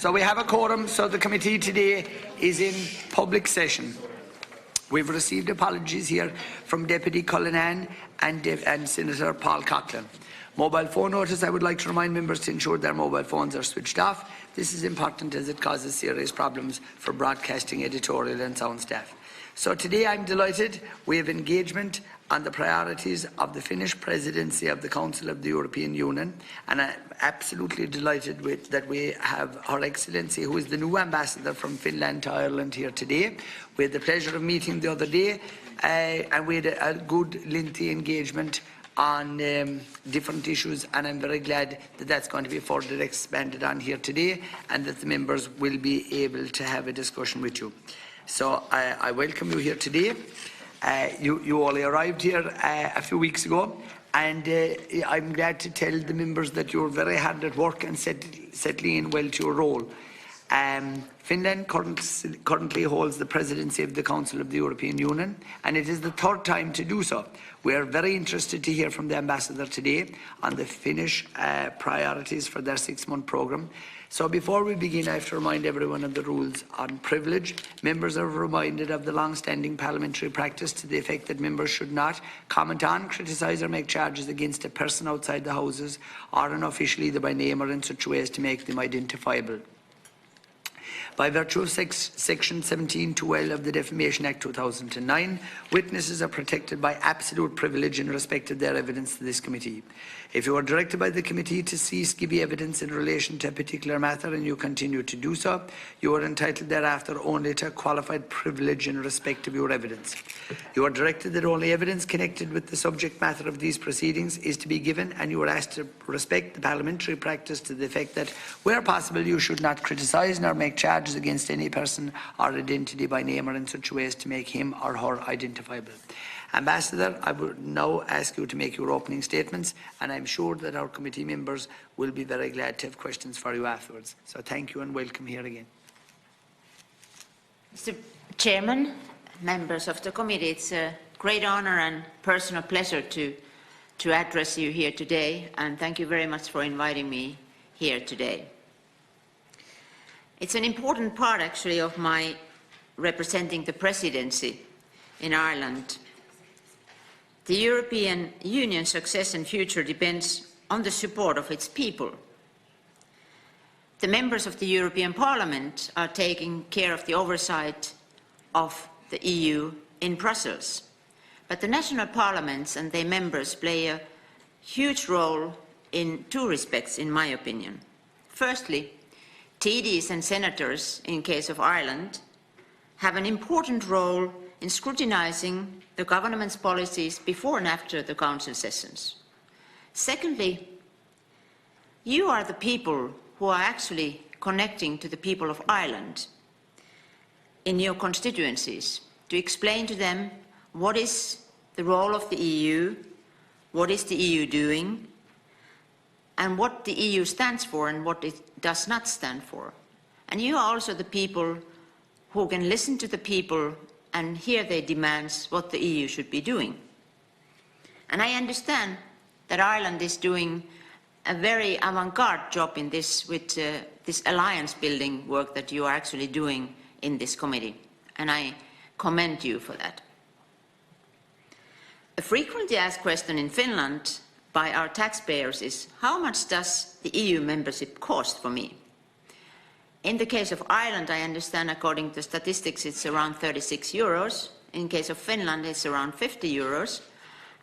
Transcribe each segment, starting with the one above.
So we have a quorum, so the committee today is in public session. We've received apologies here from Deputy Cullinane and Senator Paul Coghlan. Mobile phone notice, I would like to remind members to ensure their mobile phones are switched off. This is important as it causes serious problems for broadcasting, editorial and sound staff. So today I'm delighted we have engagement on the priorities of the Finnish presidency of the Council of the European Union, and I'm absolutely delighted that we have Her Excellency, who is the new ambassador from Finland to Ireland, here today. We had the pleasure of meeting the other day and we had a good lengthy engagement on different issues, and I'm very glad that that's going to be further expanded on here today and that the members will be able to have a discussion with you. So I welcome you here today. You all arrived here a few weeks ago, and I'm glad to tell the members that you're very hard at work and settling in well to your role. Finland currently holds the presidency of the Council of the European Union, and it is the third time to do so. We are very interested to hear from the ambassador today on the Finnish priorities for their 6-month programme. So before we begin, I have to remind everyone of the rules on privilege. Members are reminded of the long-standing parliamentary practice to the effect that members should not comment on, criticise or make charges against a person outside the Houses or an official, either by name or in such a way as to make them identifiable. By virtue of Section 17(12) of the Defamation Act 2009, witnesses are protected by absolute privilege in respect of their evidence to this committee. If you are directed by the committee to cease giving evidence in relation to a particular matter and you continue to do so, you are entitled thereafter only to a qualified privilege in respect of your evidence. You are directed that only evidence connected with the subject matter of these proceedings is to be given, and you are asked to respect the parliamentary practice to the effect that, where possible, you should not criticise nor make charges against any person or identity by name or in such a way as to make him or her identifiable. Ambassador, I would now ask you to make your opening statements, and I'm sure that our committee members will be very glad to have questions for you afterwards. So thank you and welcome here again. Mr. Chairman, members of the committee, it's a great honour and personal pleasure to address you here today, and thank you very much for inviting me here today. It's an important part, actually, of my representing the presidency in Ireland. The European Union's success and future depends on the support of its people. The members of the European Parliament are taking care of the oversight of the EU in Brussels, but the national parliaments and their members play a huge role in two respects, in my opinion. Firstly, TDs and senators, in case of Ireland, have an important role in scrutinising the government's policies before and after the council sessions. Secondly, you are the people who are actually connecting to the people of Ireland in your constituencies to explain to them what is the role of the EU, what is the EU doing, and what the EU stands for and what it does not stand for. And you are also the people who can listen to the people and hear their demands what the EU should be doing. And I understand that Ireland is doing a very avant-garde job in this with this alliance building work that you are actually doing in this committee, and I commend you for that. A frequently asked question in Finland by our taxpayers is, how much does the EU membership cost for me? In the case of Ireland, I understand according to statistics it's around 36 euros. In case of Finland, it's around 50 euros,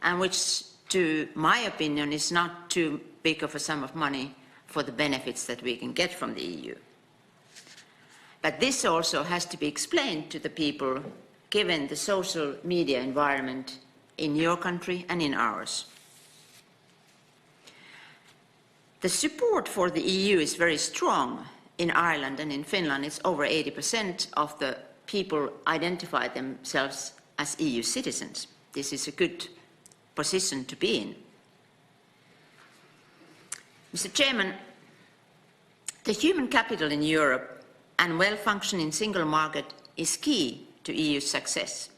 and which, to my opinion, is not too big of a sum of money for the benefits that we can get from the EU. But this also has to be explained to the people, given the social media environment in your country and in ours. The support for the EU is very strong. In Ireland and in Finland, it's over 80% of the people identify themselves as EU citizens. This is a good position to be in. Mr. Chairman, the human capital in Europe and well-functioning single market is key to EU success.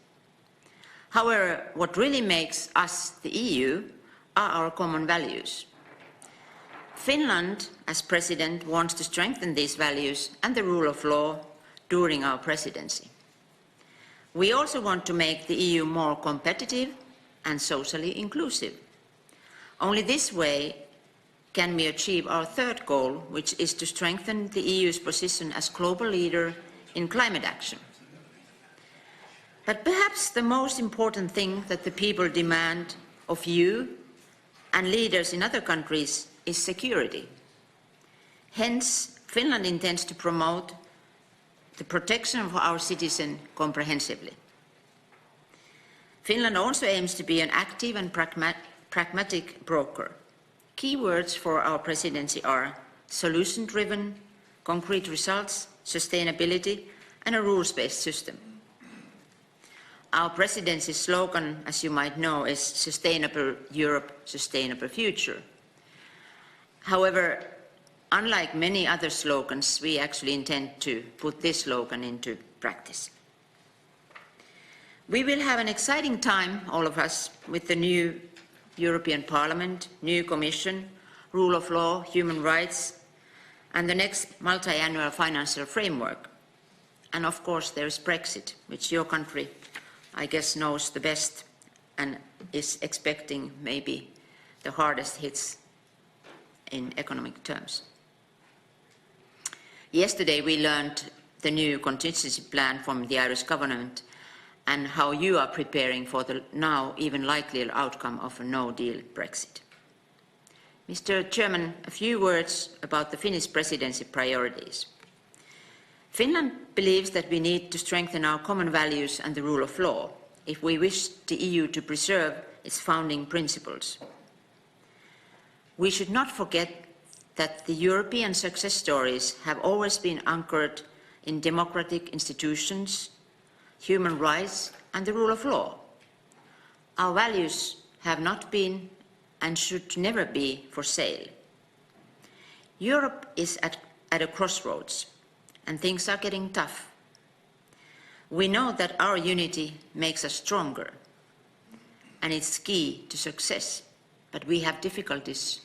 However, what really makes us the EU are our common values. Finland, as President, wants to strengthen these values and the rule of law during our presidency. We also want to make the EU more competitive and socially inclusive. Only this way can we achieve our third goal, which is to strengthen the EU's position as global leader in climate action. But perhaps the most important thing that the people demand of you and leaders in other countries is security. Hence, Finland intends to promote the protection of our citizens comprehensively. Finland also aims to be an active and pragmatic broker. Key words for our presidency are solution-driven, concrete results, sustainability, and a rules-based system. Our presidency's slogan, as you might know, is Sustainable Europe, Sustainable Future. However, unlike many other slogans, we actually intend to put this slogan into practice. We will have an exciting time, all of us, with the new European Parliament, new Commission, rule of law, human rights, and the next multi-annual financial framework. And of course, there is Brexit, which your country, I guess, knows the best and is expecting maybe the hardest hits in economic terms. Yesterday, we learned the new contingency plan from the Irish government and how you are preparing for the now even likelier outcome of a no-deal Brexit. Mr. Chairman, a few words about the Finnish presidency priorities. Finland believes that we need to strengthen our common values and the rule of law if we wish the EU to preserve its founding principles. We should not forget that the European success stories have always been anchored in democratic institutions, human rights, and the rule of law. Our values have not been and should never be for sale. Europe is at a crossroads, and things are getting tough. We know that our unity makes us stronger, and it's key to success, but we have difficulties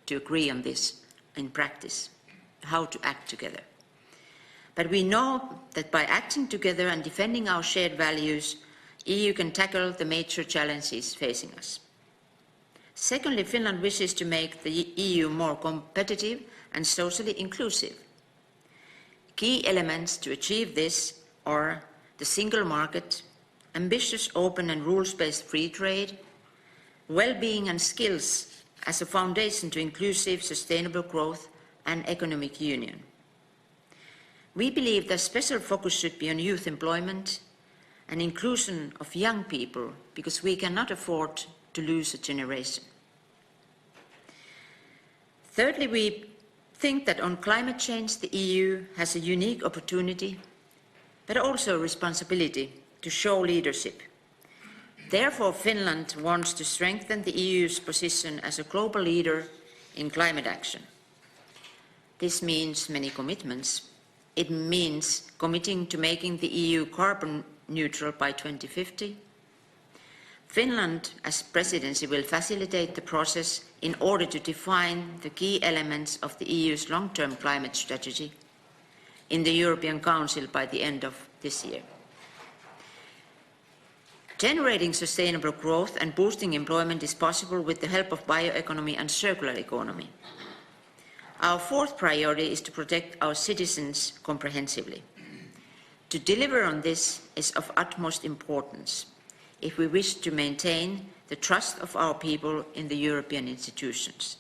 to agree on this in practice, how to act together. But we know that by acting together and defending our shared values, EU can tackle the major challenges facing us. Secondly, Finland wishes to make the EU more competitive and socially inclusive. Key elements to achieve this are the single market, ambitious, open and rules-based free trade, well-being and skills as a foundation to inclusive, sustainable growth and economic union. We believe that special focus should be on youth employment and inclusion of young people, because we cannot afford to lose a generation. Thirdly, we think that on climate change, the EU has a unique opportunity, but also a responsibility to show leadership. Therefore, Finland wants to strengthen the EU's position as a global leader in climate action. This means many commitments. It means committing to making the EU carbon neutral by 2050. Finland, as presidency, will facilitate the process in order to define the key elements of the EU's long-term climate strategy in the European Council by the end of this year. Generating sustainable growth and boosting employment is possible with the help of bioeconomy and circular economy. Our fourth priority is to protect our citizens comprehensively. To deliver on this is of utmost importance if we wish to maintain the trust of our people in the European institutions.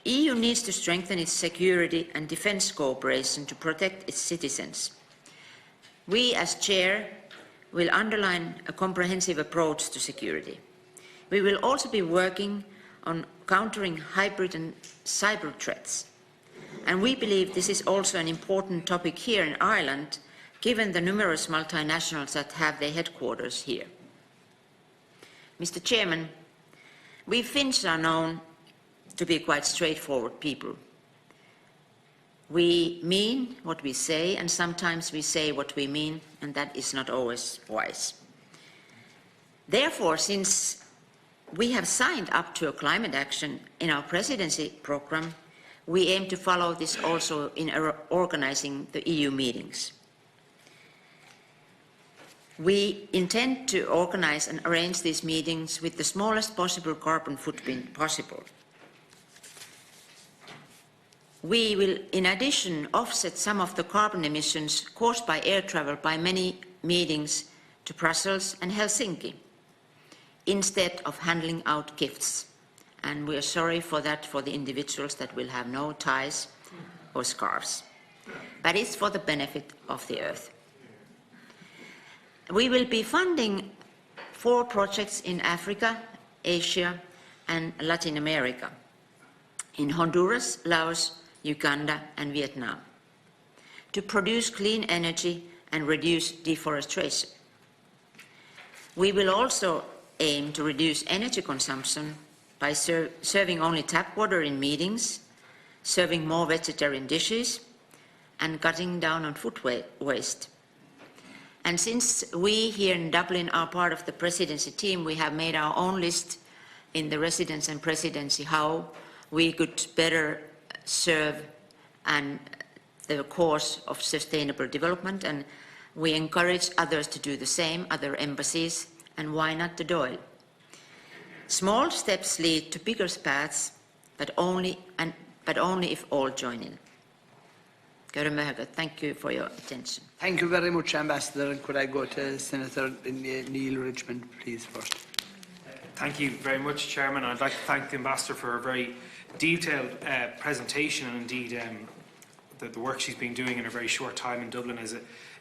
EU needs to strengthen its security and defence cooperation to protect its citizens. We, as Chair, will underline a comprehensive approach to security. We will also be working on countering hybrid and cyber threats. And we believe this is also an important topic here in Ireland, given the numerous multinationals that have their headquarters here. Mr. Chairman, we Finns are known to be quite straightforward people. We mean what we say, and sometimes we say what we mean, and that is not always wise. Therefore, since we have signed up to a climate action in our presidency programme. We aim to follow this also in organising the EU meetings. We intend to organise and arrange these meetings with the smallest possible carbon footprint possible. We will, in addition, offset some of the carbon emissions caused by air travel by many meetings to Brussels and Helsinki, instead of handing out gifts. And we are sorry for that for the individuals that will have no ties or scarves. But it's for the benefit of the earth. We will be funding 4 projects in Africa, Asia and Latin America, in Honduras, Laos, Uganda and Vietnam, to produce clean energy and reduce deforestation. We will also aim to reduce energy consumption by serving only tap water in meetings, serving more vegetarian dishes and cutting down on food waste. And since we here in Dublin are part of the presidency team, we have made our own list in the residence and presidency how we could better serve and the cause of sustainable development, and we encourage others to do the same, other embassies, and why not the Dáil? Small steps lead to bigger paths, but only if all join in. Thank you for your attention. Thank you very much, Ambassador. And could I go to Senator Neale Richmond, please, first? Thank you very much, Chairman. I'd like to thank the Ambassador for a very detailed presentation, and indeed the work she's been doing in a very short time in Dublin as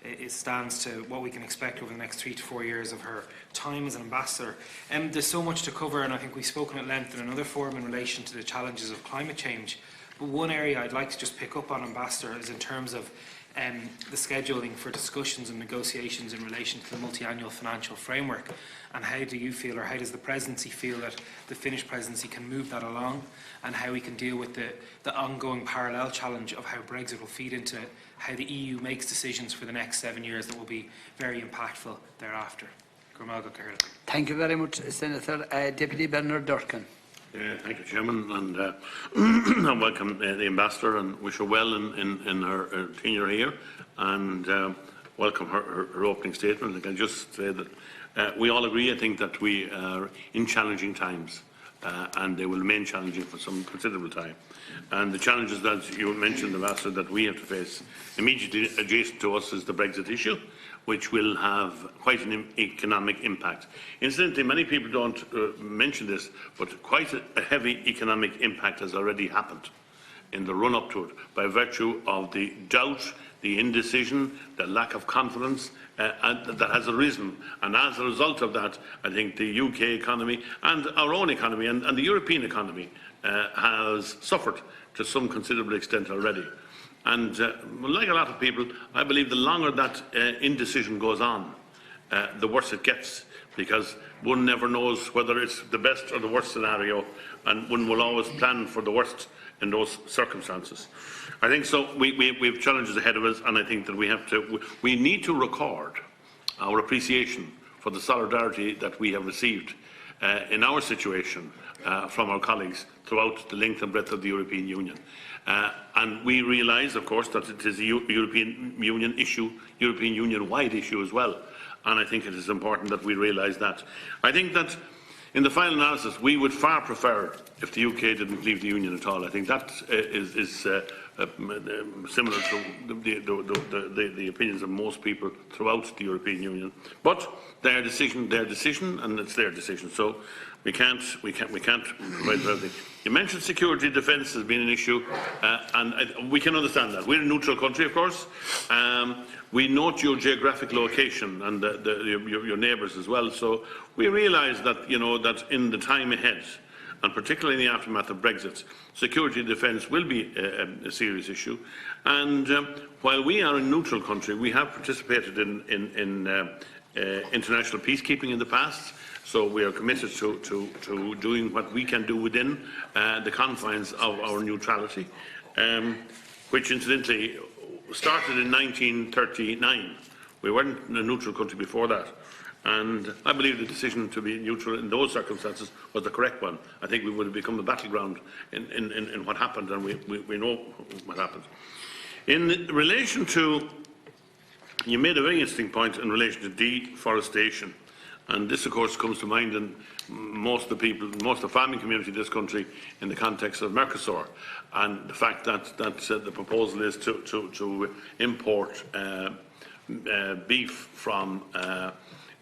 it stands to what we can expect over the next 3 to 4 years of her time as an ambassador. There's so much to cover, and I think we've spoken at length in another forum in relation to the challenges of climate change. But one area I'd like to just pick up on, Ambassador, is in terms of the scheduling for discussions and negotiations in relation to the multi-annual financial framework. And how do you feel, or how does the Presidency feel, that the Finnish Presidency can move that along, and how we can deal with the ongoing parallel challenge of how Brexit will feed into how the EU makes decisions for the next 7 years that will be very impactful thereafter? Thank you very much, Senator. Deputy Bernard Durkan. Thank you, Chairman, and I welcome the Ambassador and wish her well in her tenure here, and welcome her opening statement. I can just say that we all agree, I think, that we are in challenging times, and they will remain challenging for some considerable time. And the challenges that you mentioned, Ambassador, that we have to face immediately adjacent to us is the Brexit issue, which will have quite an economic impact. Incidentally, many people don't mention this, but quite a heavy economic impact has already happened in the run-up to it by virtue of the doubt, the indecision, the lack of confidence that has arisen. And as a result of that, I think the UK economy and our own economy and the European economy has suffered to some considerable extent already. And like a lot of people, I believe the longer that indecision goes on, the worse it gets, because one never knows whether it's the best or the worst scenario, and one will always plan for the worst in those circumstances. I think so. We have challenges ahead of us, and I think that we need to record our appreciation for the solidarity that we have received in our situation from our colleagues throughout the length and breadth of the European Union. And we realise, of course, that it is a European Union issue, European Union-wide issue as well. And I think it is important that we realise that. I think that in the final analysis, we would far prefer if the UK didn't leave the Union at all. I think that is similar to the opinions of most people throughout the European Union. But their decision, and it's their decision. So we can't provide for everything. You mentioned security defence has been an issue, and we can understand that. We're a neutral country, of course. We note your geographic location and your neighbours as well. So we realise that, that in the time ahead, and particularly in the aftermath of Brexit, security defence will be a serious issue. And while we are a neutral country, we have participated in international peacekeeping in the past. So we are committed to doing what we can do within the confines of our neutrality, which incidentally started in 1939. We weren't a neutral country before that. And I believe the decision to be neutral in those circumstances was the correct one. I think we would have become a battleground in what happened, and we know what happened. In relation to, you made a very interesting point in relation to deforestation, and this of course comes to mind in most of the people, most of the farming community in this country in the context of Mercosur, and the fact that the proposal is to import beef from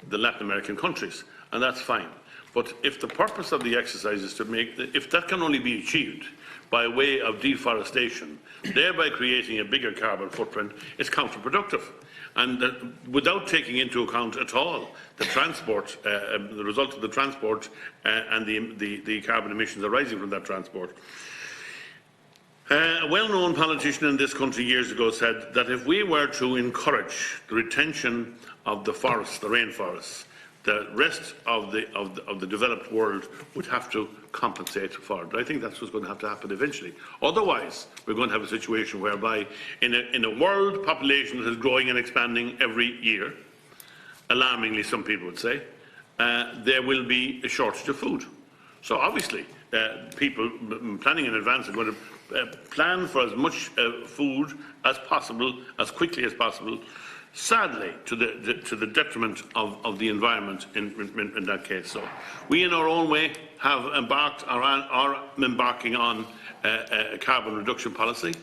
the Latin American countries, and that's fine. But if the purpose of the exercise is to make, if that can only be achieved by way of deforestation, thereby creating a bigger carbon footprint, it's counterproductive. And without taking into account at all the transport, the result of the transport and the carbon emissions arising from that transport. A well-known politician in this country years ago said that if we were to encourage the retention of the forests, the rainforests, the rest of the developed world would have to compensate for it. I think that's what's going to have to happen eventually. Otherwise, we're going to have a situation whereby in a world population that is growing and expanding every year, alarmingly some people would say, there will be a shortage of food. So obviously, people planning in advance are going to plan for as much food as possible, as quickly as possible, sadly to the detriment of the environment in that case. So we in our own way have embarked or are embarking on a carbon reduction policy.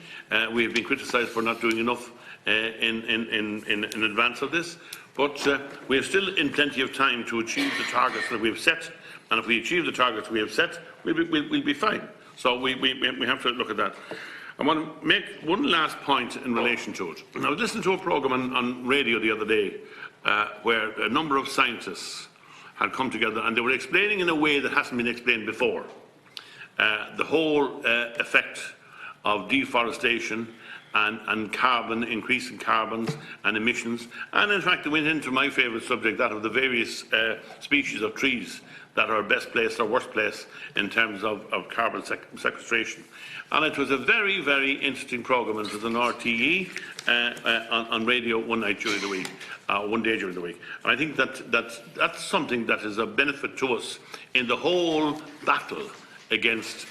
We have been criticised for not doing enough in advance of this, but we are still in plenty of time to achieve the targets that we have set, and if we achieve the targets we have set, we'll be fine. So we have to look at that. I want to make one last point in relation to it. I was listening to a programme on radio the other day where a number of scientists had come together and they were explaining in a way that hasn't been explained before the whole effect of deforestation and carbon, increasing carbons and emissions. And in fact, they went into my favourite subject, that of the various species of trees that are best placed or worst placed in terms of carbon sequestration. And it was a very, very interesting programme. It was an RTE on radio one night during the week, one day during the week. And I think that's something that is a benefit to us in the whole battle against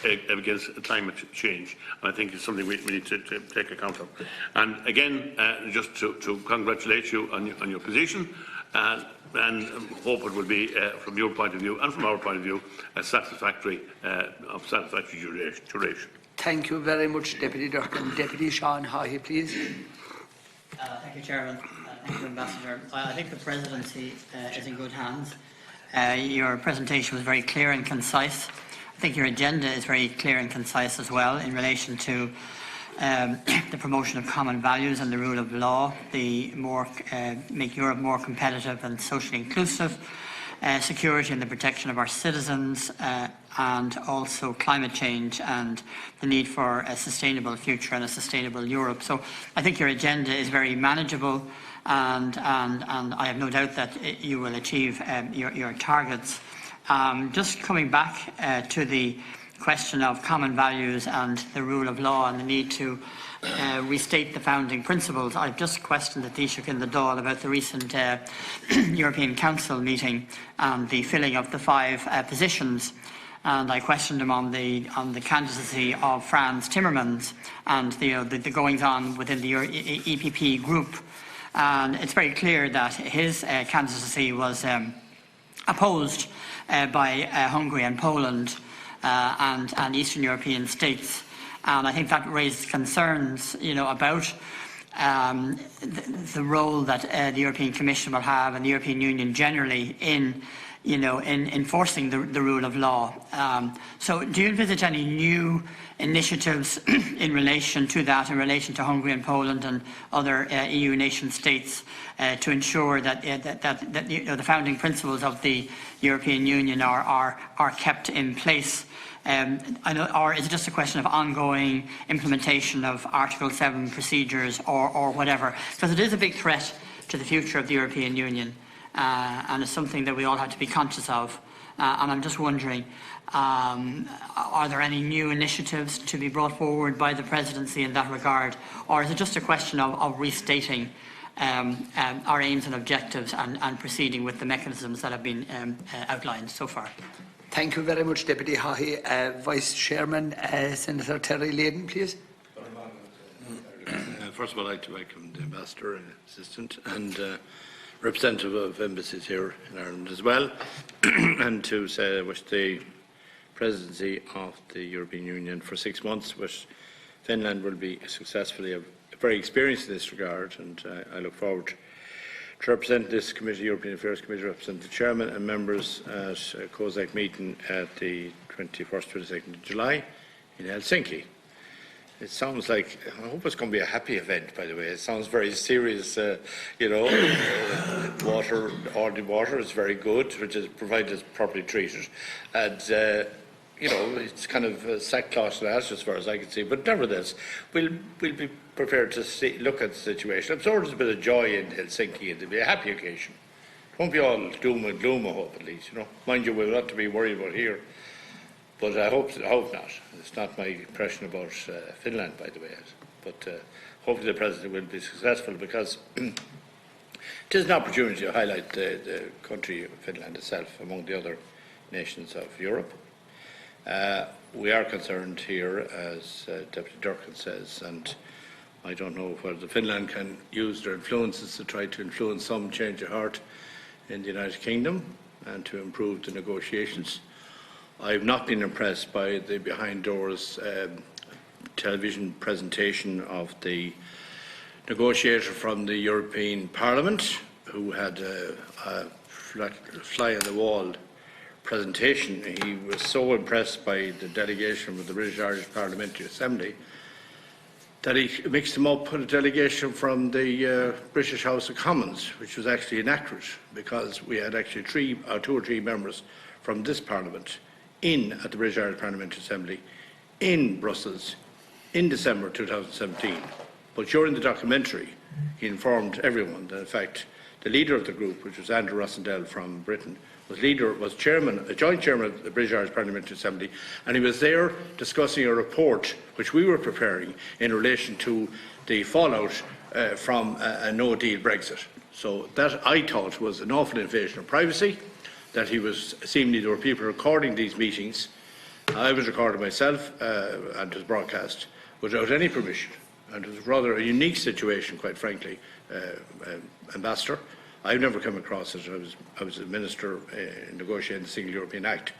climate change. And I think it's something we need to take account of. And again, just to congratulate you on your position. And hope it will be, from your point of view and from our point of view, a satisfactory duration. Thank you very much, Deputy Durkan. Deputy Seán Haughey, please. Thank you, Chairman. Thank you, Ambassador. I think the Presidency is in good hands. Your presentation was very clear and concise. I think your agenda is very clear and concise as well in relation to the promotion of common values and the rule of law, make Europe more competitive and socially inclusive, security and the protection of our citizens, and also climate change and the need for a sustainable future and a sustainable Europe. So I think your agenda is very manageable, and I have no doubt that you will achieve your targets. Just coming back to the question of common values and the rule of law and the need to restate the founding principles. I've just questioned the Taoiseach in the Dáil about the recent European Council meeting and the filling of the 5 positions. And I questioned him on the candidacy of Frans Timmermans and the goings-on within the EPP group. And it's very clear that his candidacy was opposed by Hungary and Poland and Eastern European states, and I think that raised concerns, about the role that the European Commission will have and the European Union generally in enforcing the rule of law. So, do you envisage any new initiatives in relation to that, in relation to Hungary and Poland and other EU nation states, to ensure that the founding principles of the European Union are kept in place? Or is it just a question of ongoing implementation of Article 7 procedures or whatever? Because it is a big threat to the future of the European Union, and it's something that we all have to be conscious of. And I'm just wondering, are there any new initiatives to be brought forward by the Presidency in that regard? Or is it just a question of restating our aims and objectives and proceeding with the mechanisms that have been outlined so far. Thank you very much, Deputy Haughey. Vice Chairman, Senator Terry Leyden, please. First of all, I'd like to welcome the Ambassador and Assistant and representative of embassies here in Ireland as well, and to say I wish the Presidency of the European Union for 6 months with Finland will be successfully very experienced in this regard, and I look forward to represent this committee, European Affairs Committee, represent the Chairman and members at a COSAC meeting at the 21st, 22nd of July in Helsinki. It sounds like, I hope it's going to be a happy event, by the way. It sounds very serious, water, ordinary water is very good, which is provided it's properly treated. And, it's kind of sackcloth and ashes as far as I can see. But nevertheless, we'll be prepared to look at the situation. I'm sure there's a bit of joy in Helsinki and it'll be a happy occasion. It won't be all doom and gloom, I hope, at least. Mind you, we'll not to be worried about here. But I hope not. It's not my impression about Finland, by the way. But hopefully the President will be successful, because it is an opportunity to highlight the country of Finland itself among the other nations of Europe. We are concerned here, as Deputy Durkan says, and I don't know whether Finland can use their influences to try to influence some change of heart in the United Kingdom and to improve the negotiations. I've not been impressed by the behind doors television presentation of the negotiator from the European Parliament, who had a fly on the wall presentation. He was so impressed by the delegation of the British Irish Parliamentary Assembly that he mixed them up with a delegation from the British House of Commons, which was actually inaccurate, because we had actually 2 or 3 members from this Parliament at the British Irish Parliamentary Assembly in Brussels in December 2017. But during the documentary, he informed everyone that, in fact, the leader of the group, which was Andrew Rossendale from Britain, was a joint chairman of the British Irish Parliamentary Assembly, and he was there discussing a report which we were preparing in relation to the fallout from a no-deal Brexit. So that, I thought, was an awful invasion of privacy, that seemingly there were people recording these meetings. I was recording myself, and it was broadcast without any permission. And it was rather a unique situation, quite frankly, Ambassador. I've never come across it. I was a minister negotiating the Single European Act,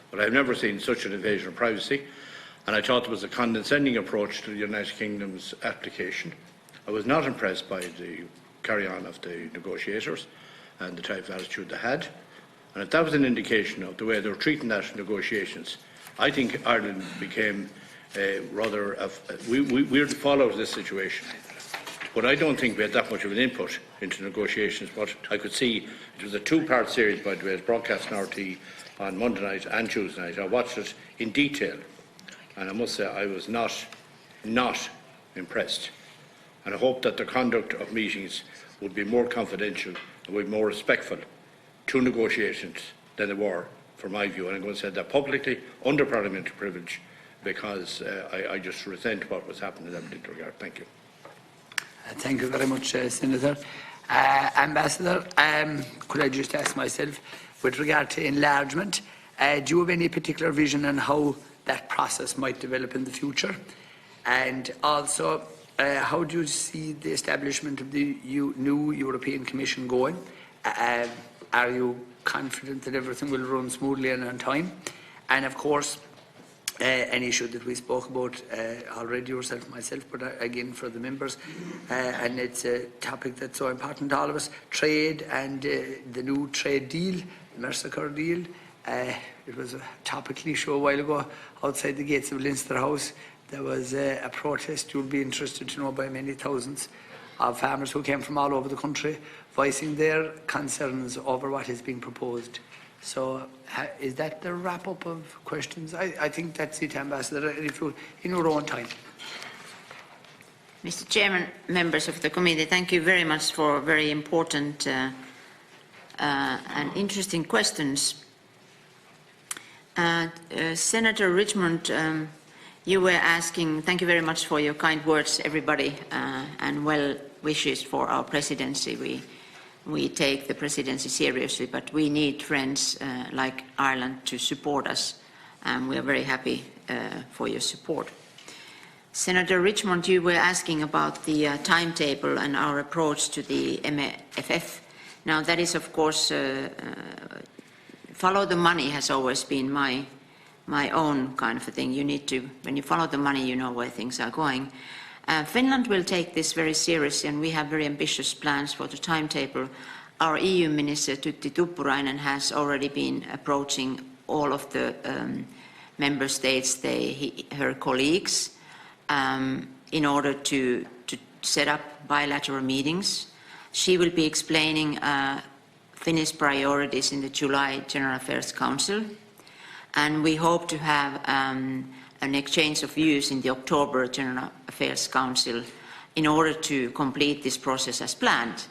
but I've never seen such an invasion of privacy. And I thought it was a condescending approach to the United Kingdom's application. I was not impressed by the carry-on of the negotiators and the type of attitude they had. And if that was an indication of the way they were treating that in negotiations, I think Ireland became we're the fallout of this situation. But I don't think we had that much of an input into negotiations. But I could see it was a 2-part series, by the way, it was broadcast on RT on Monday night and Tuesday night. I watched it in detail, and I must say I was not impressed. And I hope that the conduct of meetings would be more confidential and would be more respectful to negotiations than they were, from my view. And I'm going to say that publicly, under parliamentary privilege, because I just resent what was happening in that particular regard. Thank you. Thank you very much, Senator. Ambassador, could I just ask myself, with regard to enlargement, do you have any particular vision on how that process might develop in the future? And also, how do you see the establishment of the new European Commission going? Are you confident that everything will run smoothly and on time? And of course, an issue that we spoke about already, yourself and myself, but again for the members, and it's a topic that's so important to all of us, trade and the new trade deal, the Mercosur deal. It was a topical issue a while ago outside the gates of Leinster House. There was a protest, you'll be interested to know, by many thousands of farmers who came from all over the country, voicing their concerns over what is being proposed. So is that the wrap-up of questions? I think that's it, Ambassador, if you, in your own time. Mr. Chairman, members of the committee, thank you very much for very important and interesting questions. Senator Richmond You were asking, thank you very much for your kind words, everybody, and well wishes for our presidency. We take the presidency seriously, but we need friends like Ireland to support us, and we are very happy for your support. Senator Richmond, you were asking about the timetable and our approach to the MFF. Now, that is, of course, follow the money has always been my own kind of a thing. You need to, when you follow the money, you know where things are going. Finland will take this very seriously, and we have very ambitious plans for the timetable. Our EU Minister, Tytti Tuppurainen, has already been approaching all of the member states, her colleagues, in order to set up bilateral meetings. She will be explaining Finnish priorities in the July General Affairs Council, and we hope to have an exchange of views in the October General Affairs Council in order to complete this process as planned.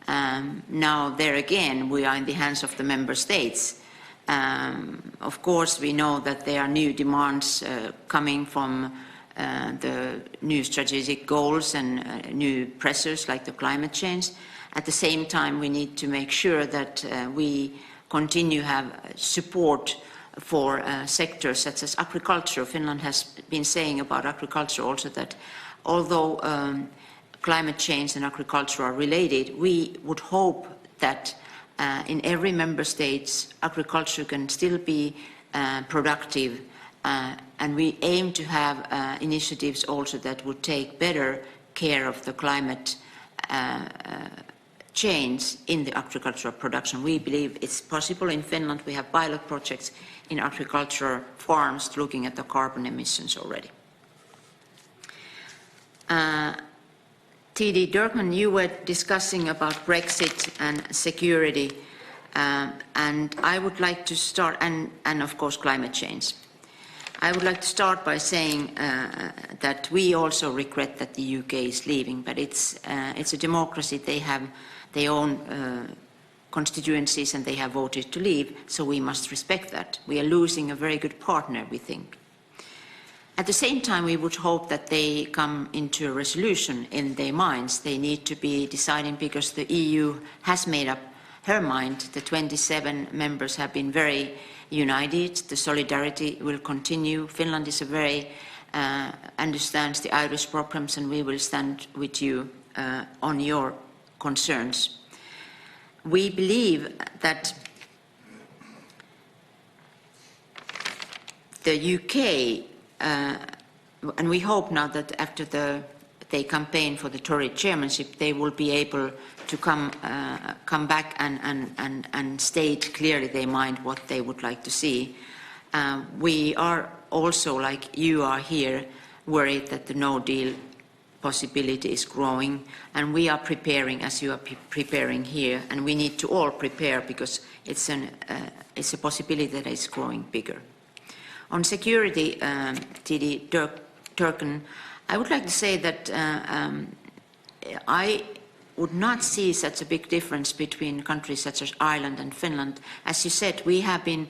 Now, there again, we are in the hands of the member states. Of course, we know that there are new demands coming from the new strategic goals and new pressures like the climate change. At the same time, we need to make sure that we continue to have support for sectors such as agriculture. Finland has been saying about agriculture also that although climate change and agriculture are related, we would hope that in every member state agriculture can still be productive, and we aim to have initiatives also that would take better care of the climate change in the agricultural production. We believe it's possible. In Finland we have pilot projects in agricultural farms looking at the carbon emissions already. TD Durkan, you were discussing about Brexit and security, and I would like to start, and of course climate change. I would like to start by saying that we also regret that the UK is leaving, but it's a democracy. They have their own constituencies and they have voted to leave, so we must respect that. We are losing a very good partner, we think. At the same time, we would hope that they come into a resolution in their minds. They need to be deciding, because the EU has made up her mind. The 27 members have been very united. The solidarity will continue. Finland is a very understands the Irish problems, and we will stand with you on your concerns. We believe that the UK, and we hope now that after they campaign for the Tory chairmanship, they will be able to come back and state clearly their mind what they would like to see. We are also, like you are here, worried that the no deal possibility is growing, and we are preparing as you are preparing here, and we need to all prepare because it's a possibility that is growing bigger. On security, TD Durkan, I would like to say that I would not see such a big difference between countries such as Ireland and Finland. As you said, we have been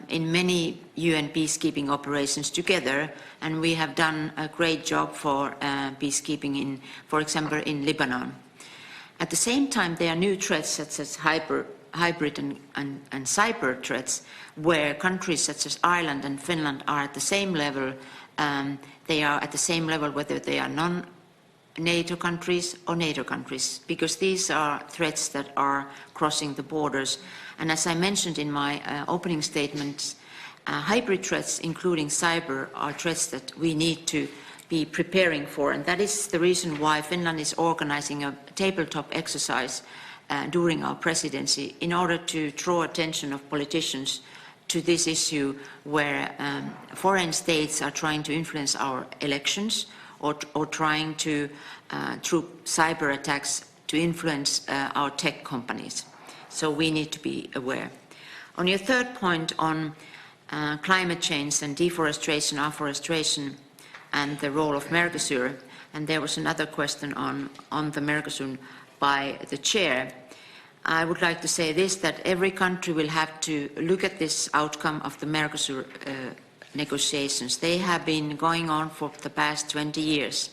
in many UN peacekeeping operations together, and we have done a great job for peacekeeping in, for example, in Lebanon. At the same time, there are new threats such as hybrid and cyber threats, where countries such as Ireland and Finland are at the same level. They are at the same level whether they are non-NATO countries or NATO countries, because these are threats that are crossing the borders. And as I mentioned in my opening statements, hybrid threats, including cyber, are threats that we need to be preparing for, and that is the reason why Finland is organizing a tabletop exercise during our presidency in order to draw attention of politicians to this issue where foreign states are trying to influence our elections or trying to, through cyber attacks, to influence our tech companies. So we need to be aware. On your third point on climate change and deforestation, afforestation, and the role of Mercosur, and there was another question on the Mercosur by the chair. I would like to say this, that every country will have to look at this outcome of the Mercosur negotiations. They have been going on for the past 20 years.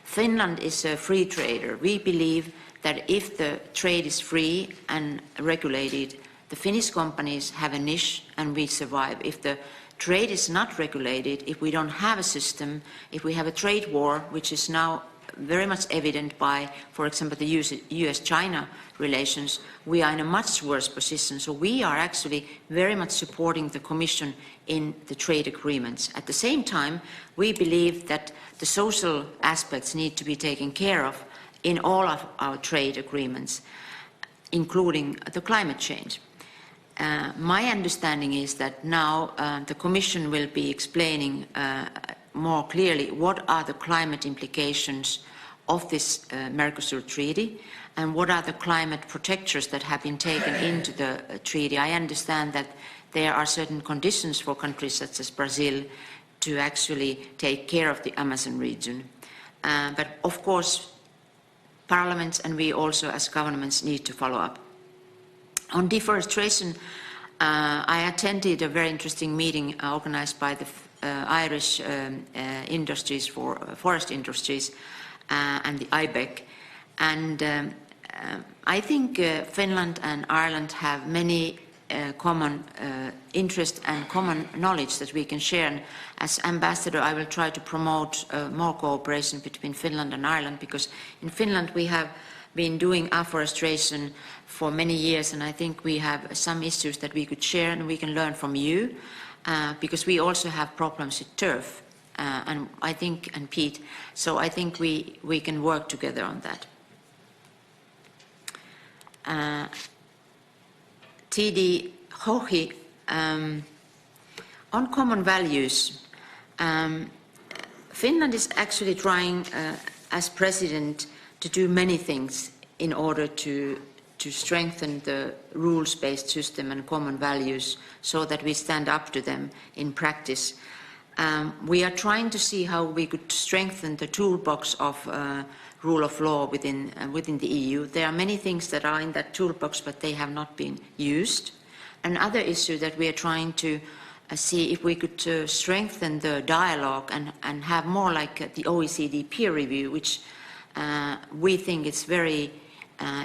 Finland is a free trader. We believe that if the trade is free and regulated, the Finnish companies have a niche and we survive. If the trade is not regulated, if we don't have a system, if we have a trade war, which is now very much evident by, for example, the US-China relations, we are in a much worse position. So we are actually very much supporting the Commission in the trade agreements. At the same time, we believe that the social aspects need to be taken care of in all of our trade agreements, including the climate change. My understanding is that now the Commission will be explaining more clearly what are the climate implications of this Mercosur treaty and what are the climate protectors that have been taken into the treaty. I understand that there are certain conditions for countries such as Brazil to actually take care of the Amazon region. But of course, parliaments and we also as governments need to follow up. On deforestation, I attended a very interesting meeting organized by the Irish industries for forest industries and the IBEC. And I think Finland and Ireland have many common interests and common knowledge that we can share. And as ambassador, I will try to promote more cooperation between Finland and Ireland, because in Finland we have been doing afforestation for many years, and I think we have some issues that we could share and we can learn from you, because we also have problems with turf, and I think, and peat, so I think we can work together on that. TD Haughey, on common values, Finland is actually trying, as president, to do many things in order to strengthen the rules-based system and common values so that we stand up to them in practice. We are trying to see how we could strengthen the toolbox of rule of law within the EU. There are many things that are in that toolbox, but they have not been used. Another issue that we are trying to see if we could strengthen the dialogue and have more like the OECD peer review, which we think it's very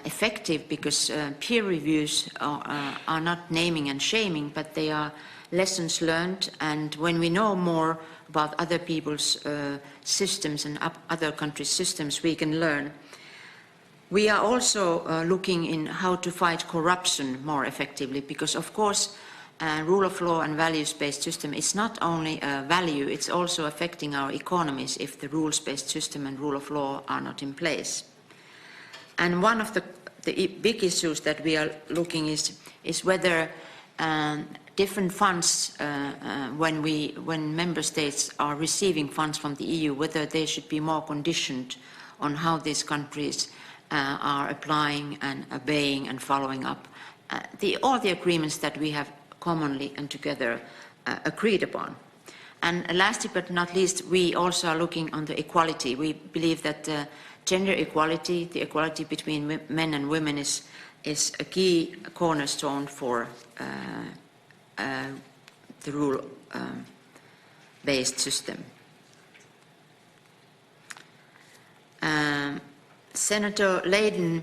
effective, because peer reviews are not naming and shaming, but they are lessons learned, and when we know more about other people's systems and other countries' systems, we can learn. We are also looking in how to fight corruption more effectively, because of course rule of law and values-based system is not only a value, it's also affecting our economies if the rules-based system and rule of law are not in place. And one of the big issues that we are looking is whether different funds, when member states are receiving funds from the EU, whether they should be more conditioned on how these countries are applying and obeying and following up all the agreements that we have commonly and together agreed upon. And lastly but not least, we also are looking on the equality. We believe that gender equality, the equality between men and women, is a key cornerstone for the rule-based system. Senator Leyden,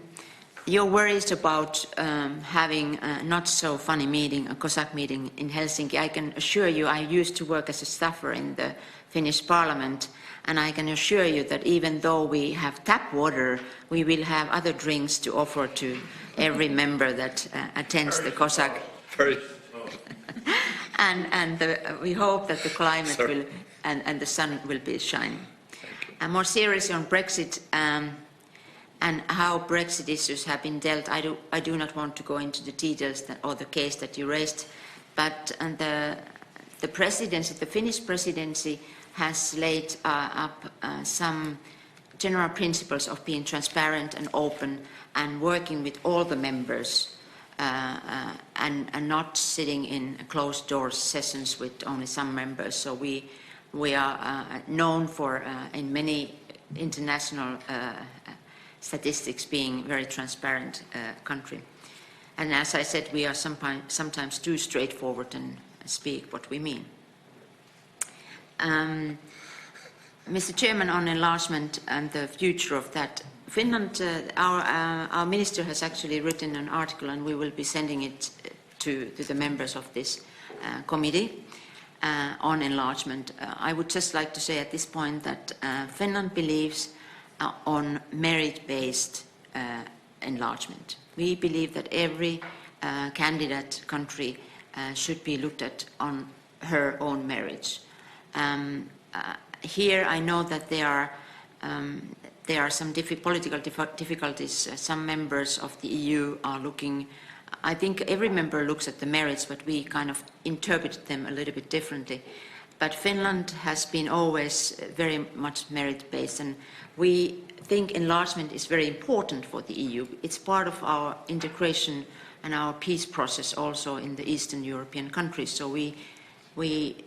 your worries about having a not so funny meeting, a Cossack meeting in Helsinki, I can assure you, I used to work as a staffer in the Finnish Parliament, and I can assure you that even though we have tap water, we will have other drinks to offer to every member that attends the Cossack. And we hope that the climate will, and the sun will be shining. And more seriously on Brexit, and how Brexit issues have been dealt, I do not want to go into the details or the case that you raised, but the presidency, the Finnish presidency, has laid up some general principles of being transparent and open and working with all the members and not sitting in closed door sessions with only some members. So we are known for, in many international statistics, being very transparent country. And as I said, we are sometimes too straightforward and speak what we mean. Mr. Chairman, on enlargement and the future of that, Finland, our minister has actually written an article, and we will be sending it to the members of this committee on enlargement. I would just like to say at this point that Finland believes on merit-based enlargement. We believe that every candidate country should be looked at on her own merits. Here I know that there are some political difficulties. Some members of the EU are looking, I think every member looks at the merits, but we kind of interpret them a little bit differently. But Finland has been always very much merit-based, and we think enlargement is very important for the EU. It's part of our integration and our peace process also in the Eastern European countries. So we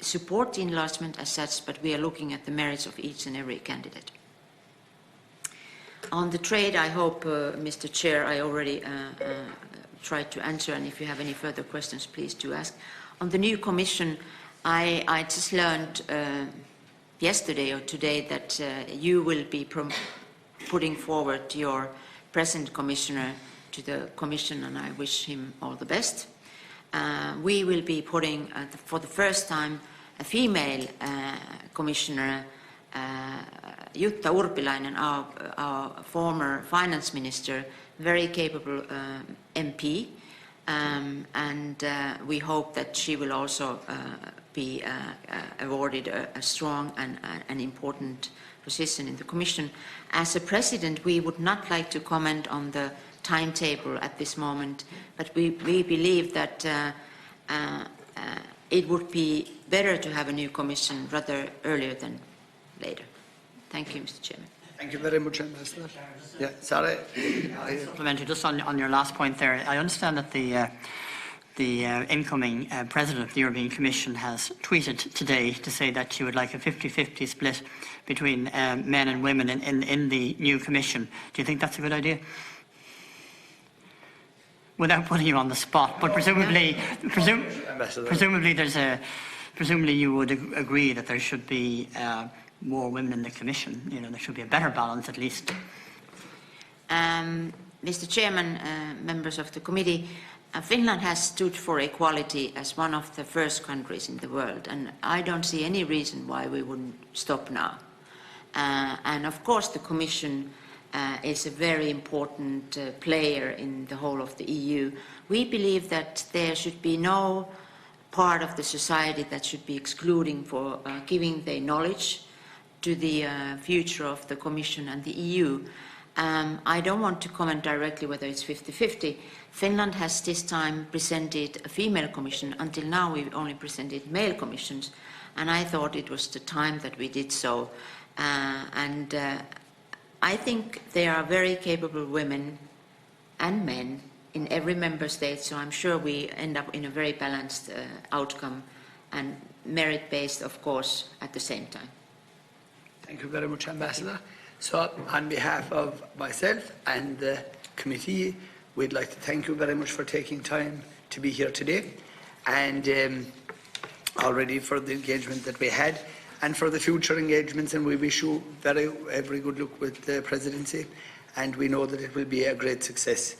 support the enlargement as such, but we are looking at the merits of each and every candidate. On the trade, I hope, Mr. Chair, I already tried to answer, and if you have any further questions, please do ask. On the new Commission, I just learned yesterday or today that you will be putting forward your present Commissioner to the Commission, and I wish him all the best. We will be putting, for the first time, a female Commissioner, Jutta Urpilainen, our former finance minister, very capable MP, and we hope that she will also be awarded a strong and an important position in the Commission. As a President, we would not like to comment on the timetable at this moment, but we believe that it would be better to have a new Commission rather earlier than later. Thank you, Mr. Chairman. Thank you very much, Ambassador. Yeah, sorry. Supplementary, just on your last point there, I understand that the incoming President of the European Commission has tweeted today to say that she would like a 50-50 split between men and women in the new Commission. Do you think that's a good idea? Without putting you on the spot, but presumably presumably you would agree that there should be more women in the Commission. You know, there should be a better balance at least. Mr. Chairman, members of the committee, Finland has stood for equality as one of the first countries in the world, and I don't see any reason why we wouldn't stop now. And of course the Commission is a very important player in the whole of the EU. We believe that there should be no part of the society that should be excluding for giving their knowledge to the future of the Commission and the EU. I don't want to comment directly whether it's 50-50. Finland has this time presented a female commission. Until now we've only presented male commissions, and I thought it was the time that we did so. I think there are very capable women and men in every member state, so I'm sure we end up in a very balanced outcome, and merit-based, of course, at the same time. Thank you very much, Ambassador. So, on behalf of myself and the committee, we'd like to thank you very much for taking time to be here today, and already for the engagement that we had, and for the future engagements, and we wish you every good luck with the presidency, and we know that it will be a great success.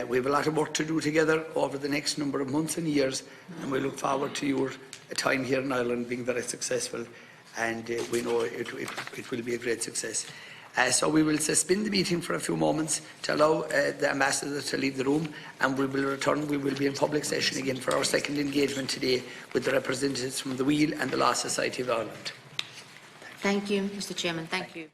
We have a lot of work to do together over the next number of months and years, and we look forward to your time here in Ireland being very successful, and we know it will be a great success. So we will suspend the meeting for a few moments to allow the ambassador to leave the room, and we will return. We will be in public session again for our second engagement today with the representatives from the Wheel and the Law Society of Ireland. Thank you, Mr. Chairman. Thank you.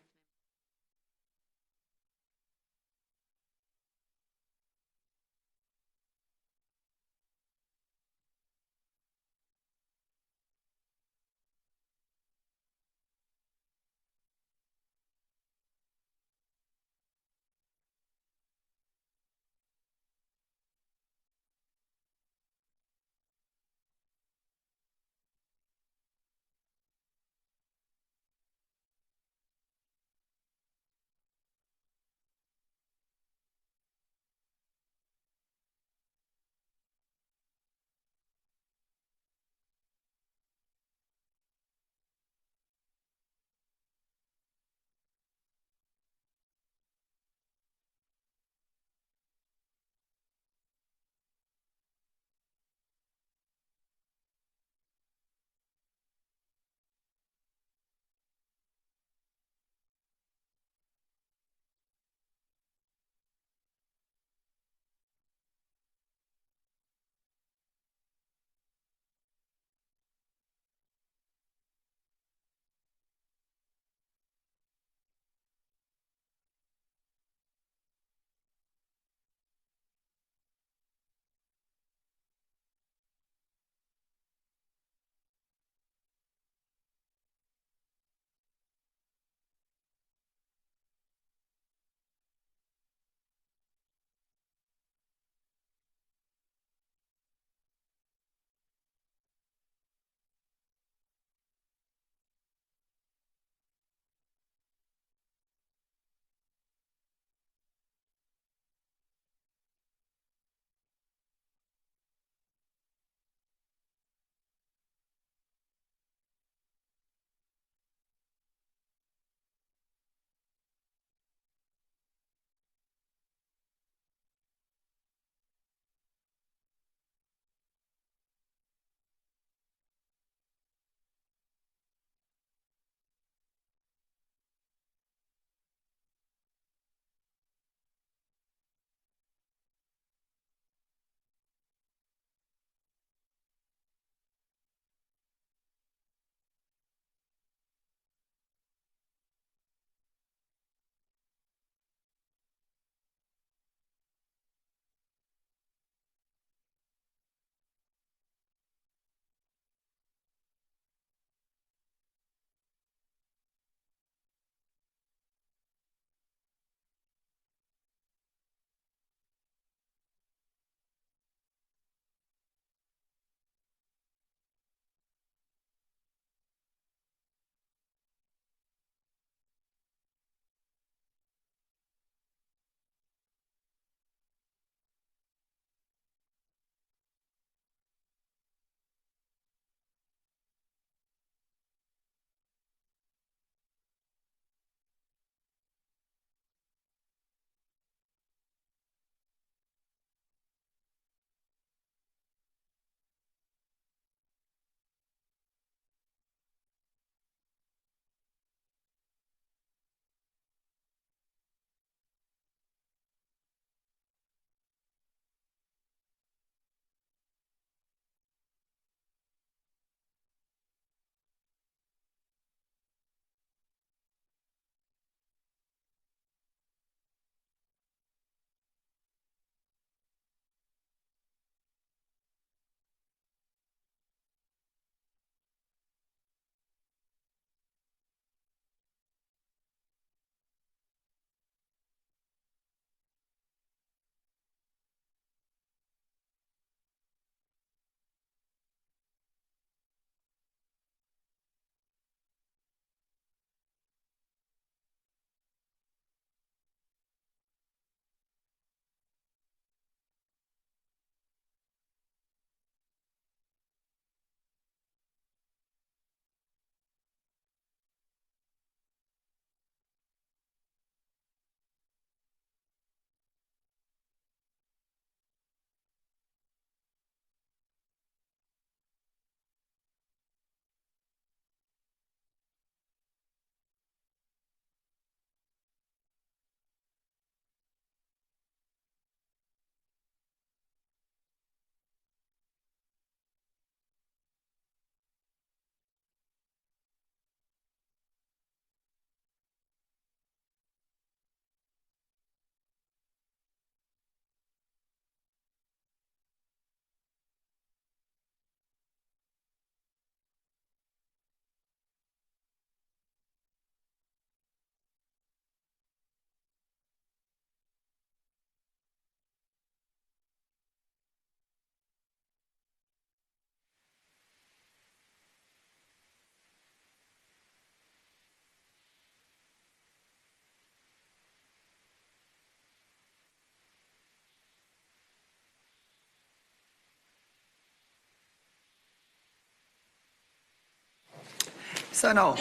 So now,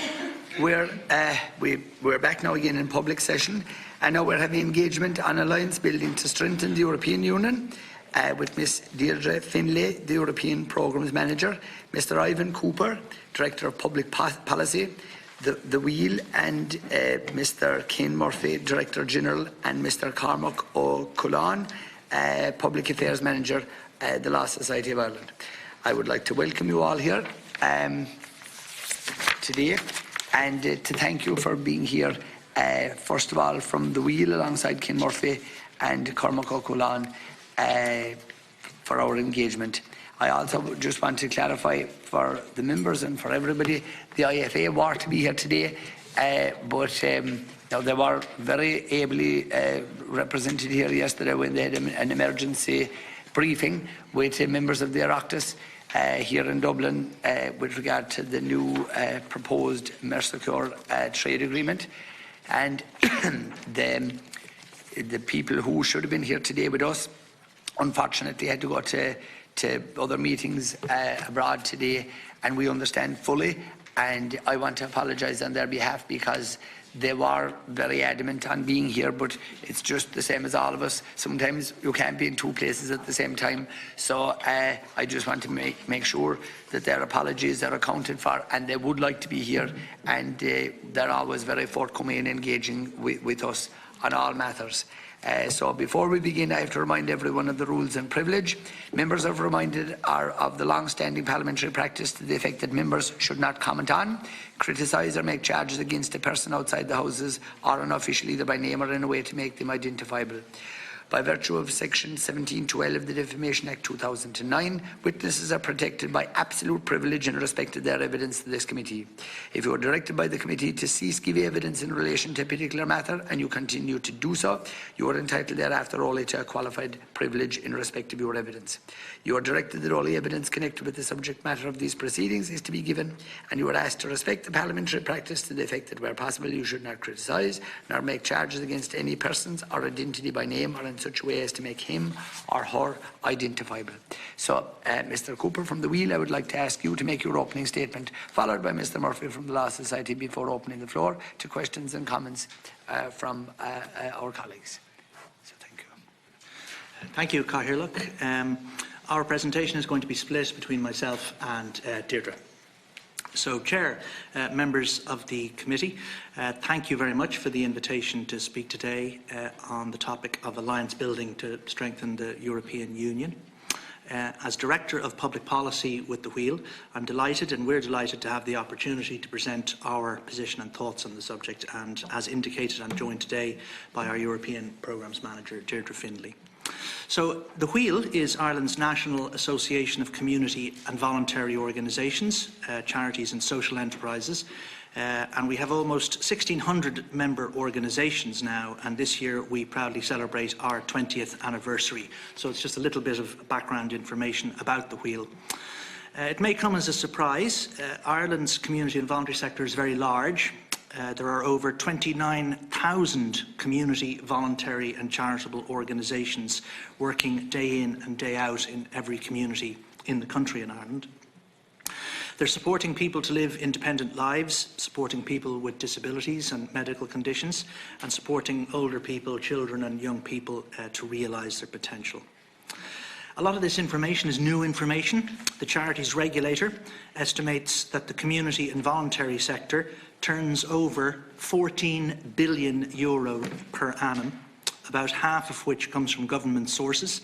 we're back now again in public session, and now we're having engagement on alliance building to strengthen the European Union with Ms. Deirdre Finlay, the European Programmes Manager, Mr. Ivan Cooper, Director of Public Policy, the Wheel, and Mr. Ken Murphy, Director General, and Mr. Cormac O'Cullinane, Public Affairs Manager, the Law Society of Ireland. I would like to welcome you all here today, and to thank you for being here, first of all, from the Wheel alongside Ken Murphy and Cormac O'Cullinane for our engagement. I also just want to clarify for the members and for everybody, the IFA were to be here today, but now they were very ably represented here yesterday when they had an emergency briefing with members of the Oireachtas here in Dublin with regard to the new proposed Mercosur trade agreement. And the people who should have been here today with us unfortunately had to go to other meetings abroad today, and we understand fully, and I want to apologise on their behalf because they were very adamant on being here, but it's just the same as all of us. Sometimes you can't be in two places at the same time, so I just want to make sure that their apologies are accounted for, and they would like to be here, and they're always very forthcoming and engaging with us on all matters. So before we begin, I have to remind everyone of the rules and privilege. Members are reminded of the long-standing parliamentary practice to the effect that members should not comment on, criticise or make charges against a person outside the Houses or unofficially, either by name or in a way to make them identifiable. By virtue of Section 1712 of the Defamation Act 2009, witnesses are protected by absolute privilege in respect of their evidence to this committee. If you are directed by the committee to cease giving evidence in relation to a particular matter and you continue to do so, you are entitled thereafter only to a qualified privilege in respect of your evidence. You are directed that only evidence connected with the subject matter of these proceedings is to be given, and you are asked to respect the parliamentary practice to the effect that where possible you should not criticise nor make charges against any persons or identity by name or in such a way as to make him or her identifiable. So, Mr. Cooper from the Wheel, I would like to ask you to make your opening statement, followed by Mr. Murphy from the Law Society before opening the floor to questions and comments from our colleagues. So, thank you. Thank you, Cathaoirleach. Our presentation is going to be split between myself and Deirdre. So, Chair, members of the committee, thank you very much for the invitation to speak today on the topic of alliance building to strengthen the European Union. As Director of Public Policy with the Wheel, I'm delighted, and we're delighted to have the opportunity to present our position and thoughts on the subject, and as indicated, I'm joined today by our European Programmes Manager, Deirdre Finlay. So, the Wheel is Ireland's national association of community and voluntary organisations, charities and social enterprises, and we have almost 1,600 member organisations now, and this year we proudly celebrate our 20th anniversary. So it's just a little bit of background information about the Wheel. It may come as a surprise, Ireland's community and voluntary sector is very large. There are over 29,000 community, voluntary and charitable organisations working day in and day out in every community in the country in Ireland. They're supporting people to live independent lives, supporting people with disabilities and medical conditions, and supporting older people, children and young people to realise their potential. A lot of this information is new information. The charities regulator estimates that the community and voluntary sector turns over €14 billion per annum, about half of which comes from government sources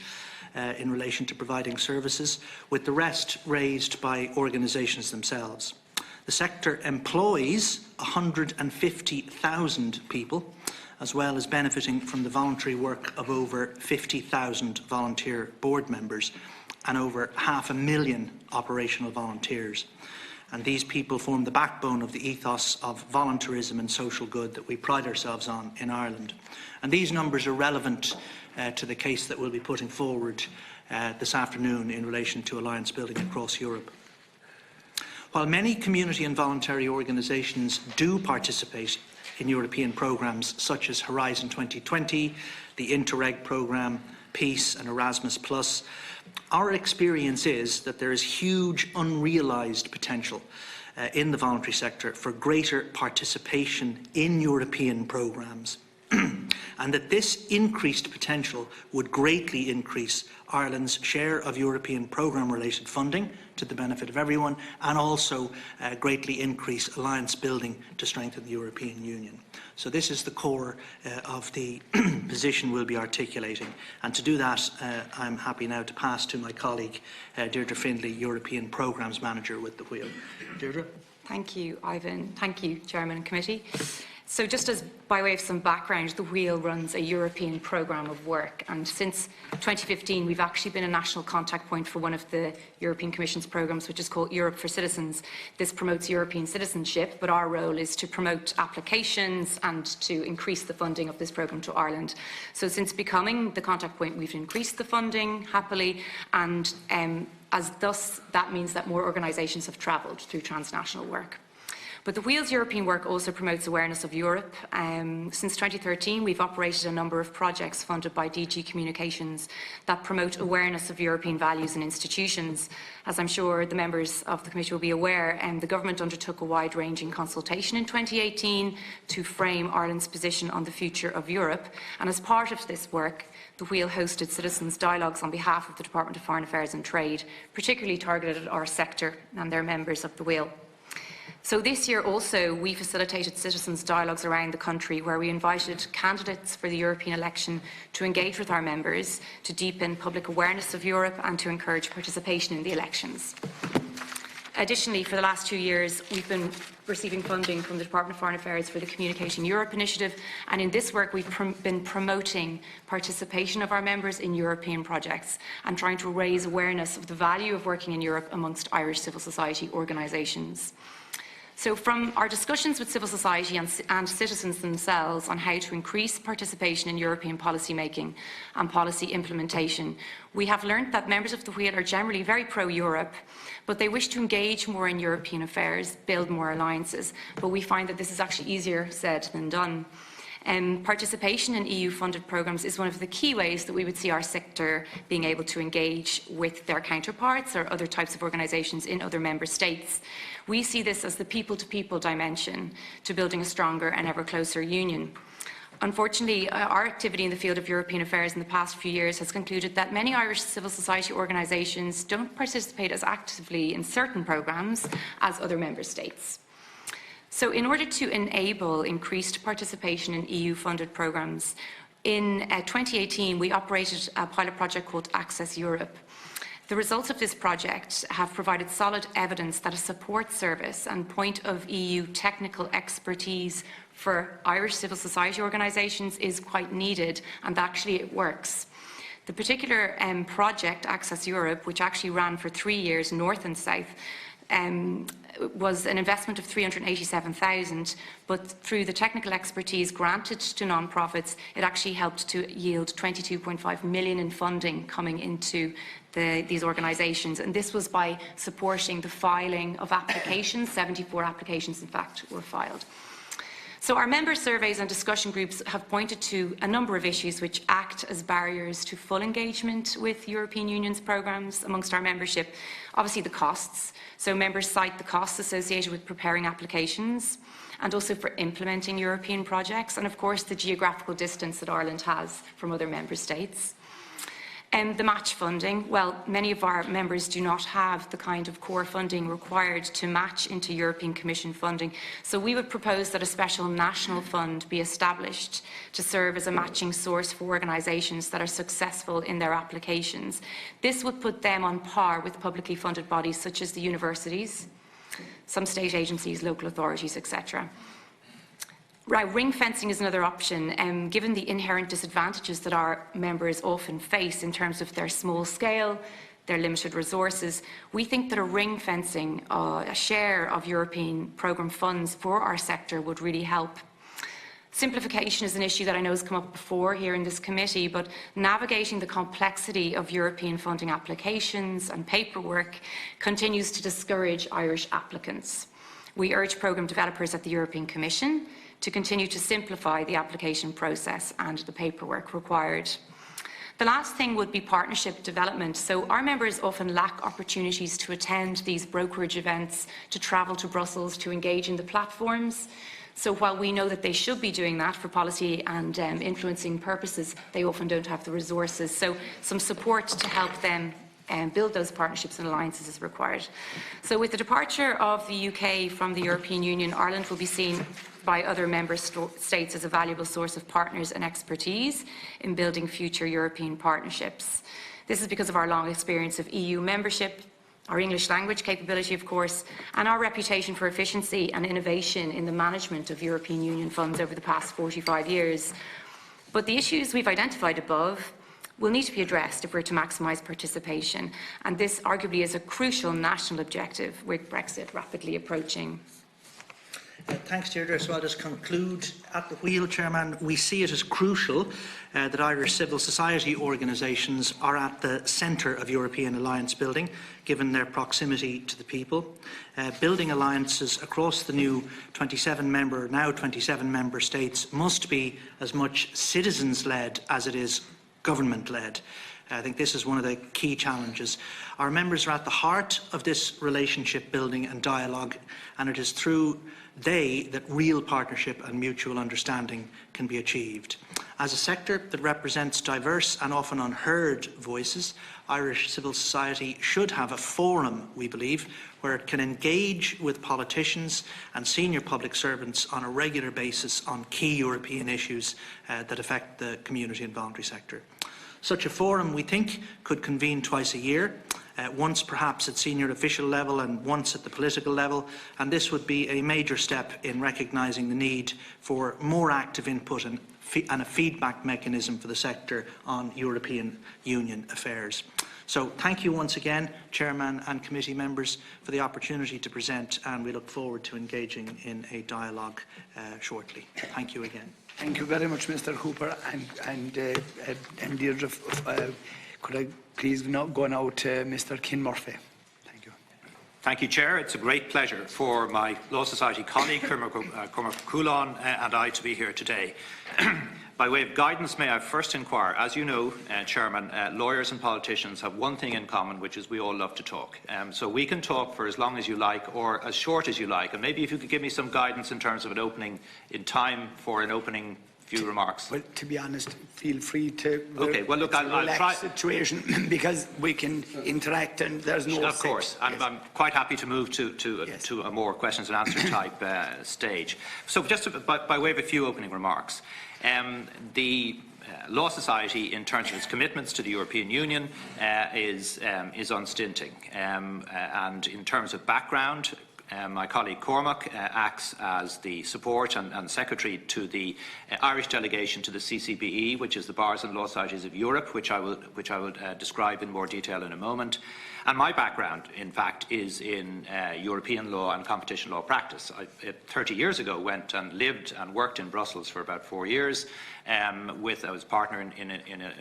in relation to providing services, with the rest raised by organisations themselves. The sector employs 150,000 people, as well as benefiting from the voluntary work of over 50,000 volunteer board members and over 500,000 operational volunteers. And these people form the backbone of the ethos of voluntarism and social good that we pride ourselves on in Ireland. And these numbers are relevant to the case that we'll be putting forward this afternoon in relation to alliance building across Europe. While many community and voluntary organisations do participate in European programmes such as Horizon 2020, the Interreg programme, Peace and Erasmus+, our experience is that there is huge unrealised potential in the voluntary sector for greater participation in European programmes, and that this increased potential would greatly increase Ireland's share of European programme-related funding to the benefit of everyone, and also greatly increase alliance building to strengthen the European Union. So this is the core of the position we'll be articulating. And to do that, I'm happy now to pass to my colleague, Deirdre Findlay, European Programmes Manager with the wheel. Deirdre? Thank you, Ivan. Thank you, Chairman and Committee. So just as by way of some background, the Wheel runs a European programme of work, and since 2015 we've actually been a national contact point for one of the European Commission's programmes, which is called Europe for Citizens. This promotes European citizenship, but our role is to promote applications and to increase the funding of this programme to Ireland. So since becoming the contact point, we've increased the funding happily, and thus that means that more organisations have travelled through transnational work. But the Wheel's European work also promotes awareness of Europe. Since 2013, we've operated a number of projects funded by DG Communications that promote awareness of European values and institutions. As I'm sure the members of the committee will be aware, the government undertook a wide-ranging consultation in 2018 to frame Ireland's position on the future of Europe. And as part of this work, the Wheel hosted citizens' dialogues on behalf of the Department of Foreign Affairs and Trade, particularly targeted at our sector and their members of the Wheel. So this year also we facilitated citizens' dialogues around the country, where we invited candidates for the European election to engage with our members, to deepen public awareness of Europe and to encourage participation in the elections. Additionally, for the last 2 years, we've been receiving funding from the Department of Foreign Affairs for the Communicating Europe initiative, and in this work we've been promoting participation of our members in European projects and trying to raise awareness of the value of working in Europe amongst Irish civil society organisations. So from our discussions with civil society and citizens themselves on how to increase participation in European policy making and policy implementation, we have learnt that members of the Wheel are generally very pro-Europe, but they wish to engage more in European affairs, build more alliances, but we find that this is actually easier said than done. Participation in EU-funded programmes is one of the key ways that we would see our sector being able to engage with their counterparts or other types of organisations in other member states. We see this as the people-to-people dimension to building a stronger and ever closer union. Unfortunately, our activity in the field of European affairs in the past few years has concluded that many Irish civil society organisations don't participate as actively in certain programmes as other member states. So in order to enable increased participation in EU-funded programmes, in 2018 we operated a pilot project called Access Europe. The results of this project have provided solid evidence that a support service and point of EU technical expertise for Irish civil society organisations is quite needed, and actually it works. The particular project, Access Europe, which actually ran for 3 years, north and south, was an investment of 387,000, but through the technical expertise granted to non-profits, it actually helped to yield 22.5 million in funding coming into these organisations, and this was by supporting the filing of applications. 74 applications, in fact, were filed. So our member surveys and discussion groups have pointed to a number of issues which act as barriers to full engagement with European Union's programmes amongst our membership. Obviously the costs. So members cite the costs associated with preparing applications and also for implementing European projects, and of course the geographical distance that Ireland has from other member states. The match funding, well, many of our members do not have the kind of core funding required to match into European Commission funding, so we would propose that a special national fund be established to serve as a matching source for organisations that are successful in their applications. This would put them on par with publicly funded bodies such as the universities, some state agencies, local authorities, etc. Right, ring fencing is another option, given the inherent disadvantages that our members often face in terms of their small scale, their limited resources. We think that a ring fencing, a share of European programme funds for our sector would really help. Simplification is an issue that I know has come up before here in this committee, but navigating the complexity of European funding applications and paperwork continues to discourage Irish applicants. We urge programme developers at the European Commission to continue to simplify the application process and the paperwork required. The last thing would be partnership development. So our members often lack opportunities to attend these brokerage events, to travel to Brussels, to engage in the platforms. So while we know that they should be doing that for policy and influencing purposes, they often don't have the resources. So some support to help them build those partnerships and alliances is required. So with the departure of the UK from the European Union, Ireland will be seen by other member states as a valuable source of partners and expertise in building future European partnerships. This is because of our long experience of EU membership, our English language capability, of course, and our reputation for efficiency and innovation in the management of European Union funds over the past 45 years. But the issues we've identified above will need to be addressed if we're to maximise participation, and this arguably is a crucial national objective with Brexit rapidly approaching. Thanks, Deirdre. So I'll just conclude at the wheel, Chairman. We see it as crucial that Irish civil society organisations are at the centre of European alliance building, given their proximity to the people. Building alliances across the new 27 member states must be as much citizens-led as it is government-led. I think this is one of the key challenges. Our members are at the heart of this relationship building and dialogue, and it is through that real partnership and mutual understanding can be achieved. As a sector that represents diverse and often unheard voices, Irish civil society should have a forum, we believe, where it can engage with politicians and senior public servants on a regular basis on key European issues that affect the community and voluntary sector. Such a forum, we think, could convene twice a year, once perhaps at senior official level and once at the political level, and this would be a major step in recognising the need for more active input and a feedback mechanism for the sector on European Union affairs. So thank you once again, Chairman and committee members, for the opportunity to present, and we look forward to engaging in a dialogue shortly. Thank you again. Thank you very much, Mr. Hooper, and Deirdre. Could I please now go to Mr. Kinmurphy? Thank you. Thank you, Chair. It's a great pleasure for my Law Society colleague, Coghlan, and I to be here today. By way of guidance, may I first inquire, as you know, Chairman, lawyers and politicians have one thing in common, which is we all love to talk. So we can talk for as long as you like or as short as you like. And maybe if you could give me some guidance in terms of an opening in time for an opening few remarks. Well, to be honest, feel free to. Okay, well, look, I'll try. Situation because we can interact and there's no. Of course, and yes. I'm quite happy to move to a more questions and answers type stage. So, just by way of a few opening remarks, the Law Society, in terms of its commitments to the European Union, is unstinting, and in terms of background. My colleague Cormac acts as the support and secretary to the Irish delegation to the CCBE, which is the Bars and Law Societies of Europe, which I will describe in more detail in a moment. And my background, in fact, is in European law and competition law practice. I 30 years ago went and lived and worked in Brussels for about 4 years. I was partner in a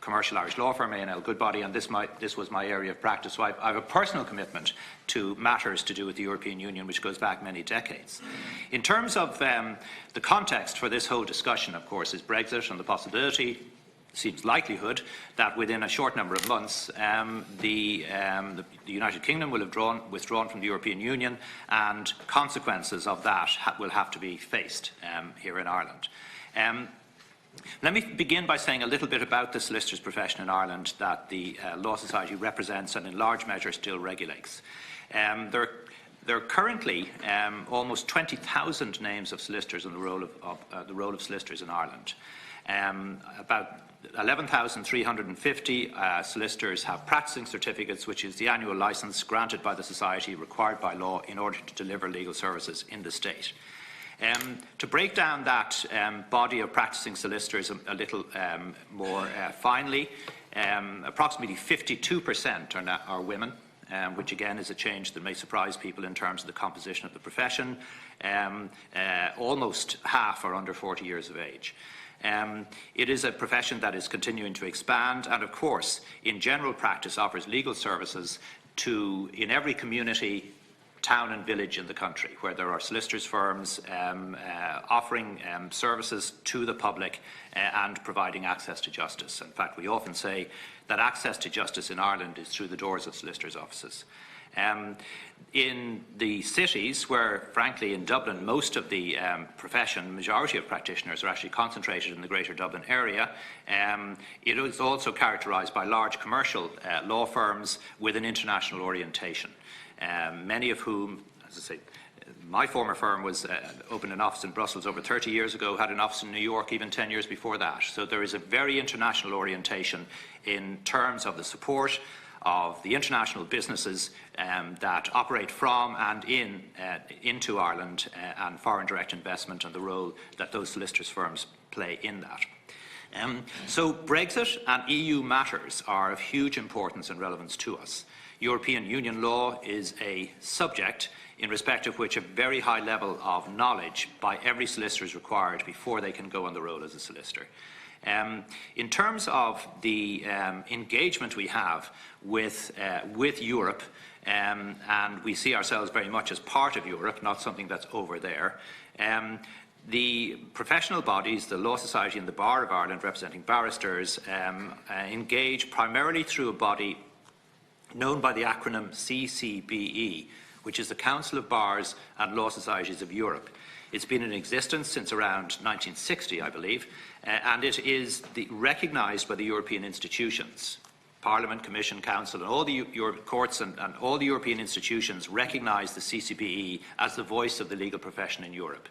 commercial Irish law firm, A&L Goodbody, and this was my area of practice. So I have a personal commitment to matters to do with the European Union, which goes back many decades. In terms of the context for this whole discussion, of course, is Brexit and the possibility, seems likelihood, that within a short number of months the United Kingdom will have withdrawn from the European Union, and consequences of that will have to be faced here in Ireland. Let me begin by saying a little bit about the solicitor's profession in Ireland that the Law Society represents and in large measure still regulates. There are currently almost 20,000 names of solicitors in the role of solicitors in Ireland. About 11,350 solicitors have practising certificates, which is the annual licence granted by the Society required by law in order to deliver legal services in the state. To break down that body of practising solicitors a little more finely, approximately 52% are women, which again is a change that may surprise people in terms of the composition of the profession. Almost half are under 40 years of age. It is a profession that is continuing to expand, and of course, in general practice offers legal services in every community town and village in the country where there are solicitors' firms offering services to the public and providing access to justice. In fact, we often say that access to justice in Ireland is through the doors of solicitors' offices. In the cities, where frankly in Dublin most of the profession, majority of practitioners are actually concentrated in the Greater Dublin area, it is also characterised by large commercial law firms with an international orientation. Many of whom, as I say, my former firm was opened an office in Brussels over 30 years ago, had an office in New York even 10 years before that. So there is a very international orientation in terms of the support of the international businesses that operate from and into Ireland and foreign direct investment and the role that those solicitors' firms play in that. So Brexit and EU matters are of huge importance and relevance to us. European Union law is a subject in respect of which a very high level of knowledge by every solicitor is required before they can go on the roll as a solicitor. In terms of the engagement we have with Europe, and we see ourselves very much as part of Europe, not something that's over there, the professional bodies, the Law Society and the Bar of Ireland representing barristers, engage primarily through a body known by the acronym CCBE, which is the Council of Bars and Law Societies of Europe. It's been in existence since around 1960, I believe, and it is recognised by the European institutions. Parliament, Commission, Council, and all the courts and all the European institutions recognise the CCBE as the voice of the legal profession in Europe.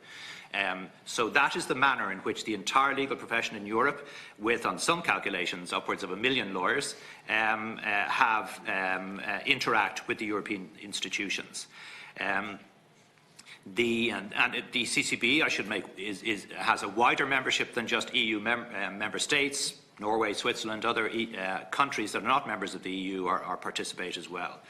So that is the manner in which the entire legal profession in Europe, with on some calculations upwards of 1 million lawyers, interact with the European institutions. The CCBE, I should make, has a wider membership than just EU member states. Norway, Switzerland, other countries that are not members of the EU are participate as well.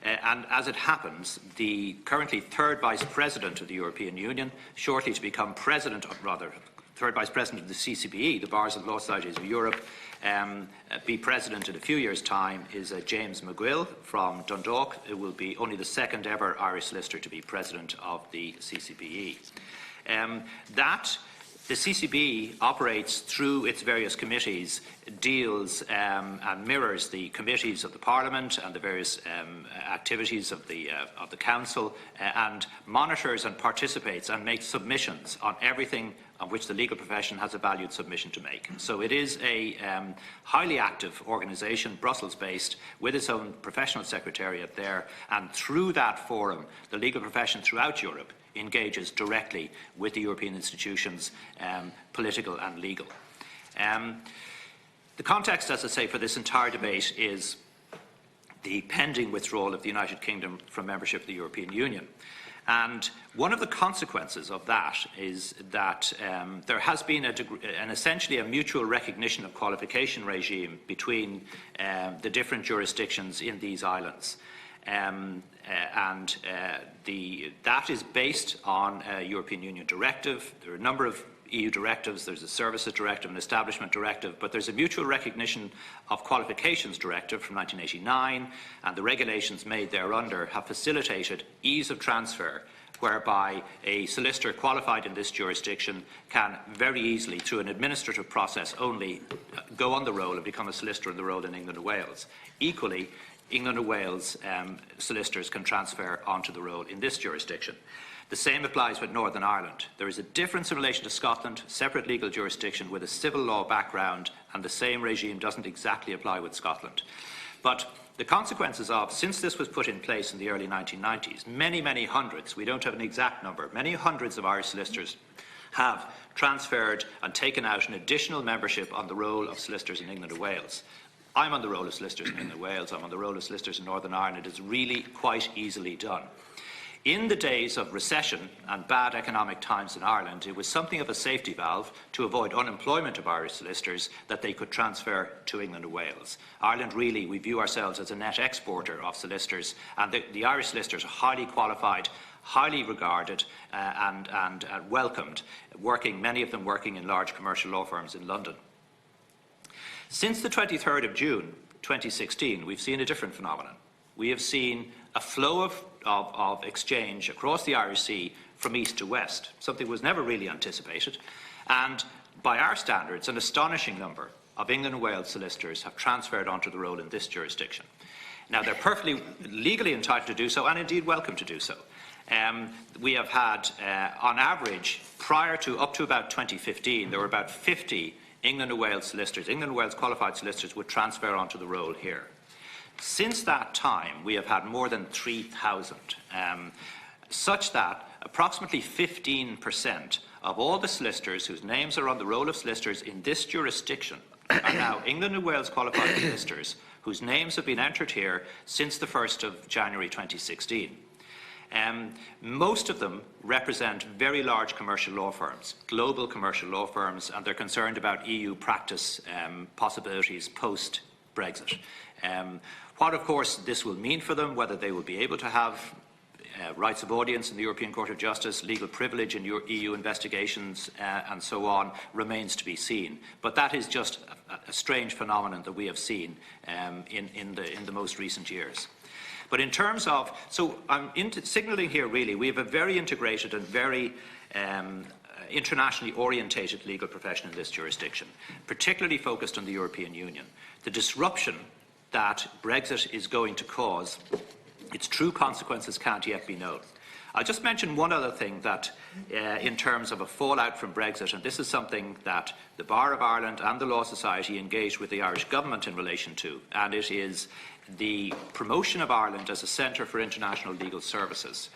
And as it happens, the currently third Vice President of the European Union, shortly to become President, or rather third Vice President of the CCBE, the Bars and Law Societies of Europe, be President in a few years' time, is James McGill from Dundalk, who will be only the second ever Irish solicitor to be President of the CCBE. The CCBE operates through its various committees, deals and mirrors the committees of the Parliament and the various activities of the Council, and monitors and participates and makes submissions on everything on which the legal profession has a valued submission to make. So it is a highly active organisation, Brussels-based, with its own professional secretariat there, and through that forum, the legal profession throughout Europe engages directly with the European institutions, political and legal. The context, as I say, for this entire debate is the pending withdrawal of the United Kingdom from membership of the European Union. And one of the consequences of that is that there has been essentially a mutual recognition of qualification regime between the different jurisdictions in these islands. That is based on a European Union directive. There are a number of EU directives. There's a Services Directive, an Establishment Directive, but there's a Mutual Recognition of Qualifications Directive from 1989, and the regulations made thereunder have facilitated ease of transfer, whereby a solicitor qualified in this jurisdiction can very easily, through an administrative process only, go on the roll and become a solicitor on the roll in England and Wales. Equally, England and Wales solicitors can transfer onto the roll in this jurisdiction. The same applies with Northern Ireland. There is a difference in relation to Scotland, separate legal jurisdiction with a civil law background, and the same regime doesn't exactly apply with Scotland. But the consequences of, since this was put in place in the early 1990s, many, many hundreds, we don't have an exact number, many hundreds of Irish solicitors have transferred and taken out an additional membership on the roll of solicitors in England and Wales. I'm on the roll of solicitors in England and Wales, I'm on the roll of solicitors in Northern Ireland. It is really quite easily done. In the days of recession and bad economic times in Ireland, it was something of a safety valve to avoid unemployment of Irish solicitors that they could transfer to England and Wales. Ireland, really, we view ourselves as a net exporter of solicitors, and the Irish solicitors are highly qualified, highly regarded and welcomed, many of them working in large commercial law firms in London. Since the 23rd of June 2016, we've seen a different phenomenon. we have seen a flow of exchange across the Irish Sea from east to west, something was never really anticipated. And by our standards, an astonishing number of England and Wales solicitors have transferred onto the role in this jurisdiction. Now, they're perfectly legally entitled to do so, and indeed welcome to do so. We have had, on average, prior to up to about 2015, there were about 50 England and Wales solicitors, England and Wales qualified solicitors would transfer onto the role here. Since that time, we have had more than 3,000, such that approximately 15% of all the solicitors whose names are on the roll of solicitors in this jurisdiction are now England and Wales qualified solicitors whose names have been entered here since the 1st of January 2016. Most of them represent very large commercial law firms, global commercial law firms, and they're concerned about EU practice possibilities post-Brexit. What, of course, this will mean for them, whether they will be able to have rights of audience in the European Court of Justice, legal privilege in EU investigations, and so on, remains to be seen. But that is just a strange phenomenon that we have seen in the most recent years. But in terms of, so I'm signalling here really, we have a very integrated and very internationally orientated legal profession in this jurisdiction, particularly focused on the European Union. The disruption that Brexit is going to cause, its true consequences can't yet be known. I'll just mention one other thing that, in terms of a fallout from Brexit, and this is something that the Bar of Ireland and the Law Society engaged with the Irish Government in relation to, and it is the promotion of Ireland as a centre for international legal services.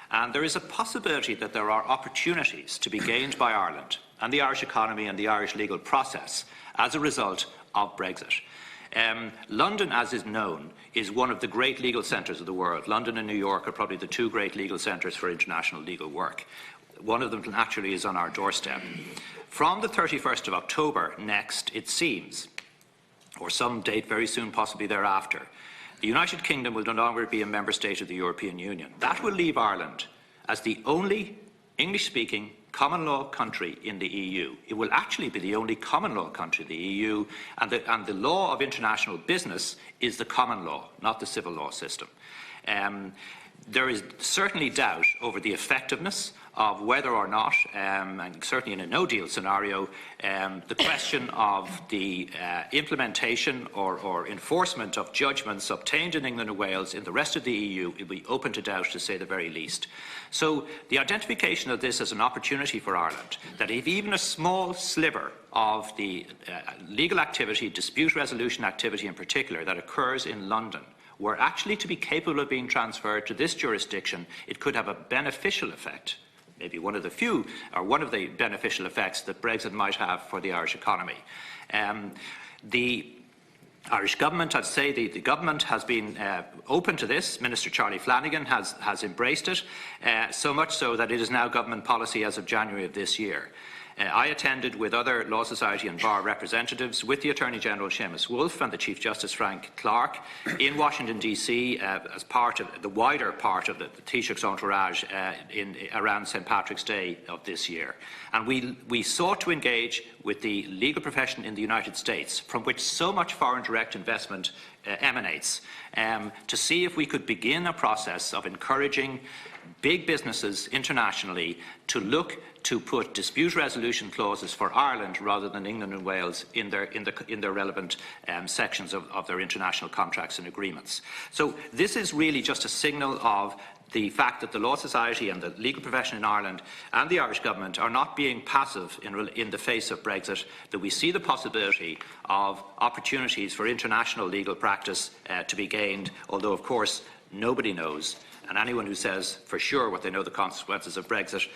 And there is a possibility that there are opportunities to be gained by Ireland and the Irish economy and the Irish legal process as a result of Brexit. London, as is known, is one of the great legal centres of the world. London and New York are probably the two great legal centres for international legal work. One of them naturally is on our doorstep. From the 31st of October next, it seems, or some date very soon, possibly thereafter, the United Kingdom will no longer be a member state of the European Union. That will leave Ireland as the only English-speaking common law country in the EU. It will actually be the only common law country in the EU, and the law of international business is the common law, not the civil law system. There is certainly doubt over the effectiveness of whether or not, and certainly in a no-deal scenario, the question of the implementation or enforcement of judgments obtained in England and Wales in the rest of the EU will be open to doubt, to say the very least. So the identification of this as an opportunity for Ireland, that if even a small sliver of the legal activity, dispute resolution activity in particular, that occurs in London, were actually to be capable of being transferred to this jurisdiction, it could have a beneficial effect, maybe one of the few, or one of the beneficial effects that Brexit might have for the Irish economy. The Irish government, I'd say the government has been open to this. Minister Charlie Flanagan has embraced it, so much so that it is now government policy as of January of this year. I attended with other Law Society and Bar representatives, with the Attorney General Seamus Wolfe and the Chief Justice Frank Clark in Washington DC as part of the wider part of the Taoiseach's entourage around St Patrick's Day of this year. And we sought to engage with the legal profession in the United States, from which so much foreign direct investment emanates, to see if we could begin a process of encouraging big businesses internationally to look to put dispute resolution clauses for Ireland rather than England and Wales in their relevant sections of their international contracts and agreements. So this is really just a signal of the fact that the Law Society and the legal profession in Ireland and the Irish government are not being passive in the face of Brexit, that we see the possibility of opportunities for international legal practice to be gained, although of course nobody knows. And anyone who says for sure what they know the consequences of Brexit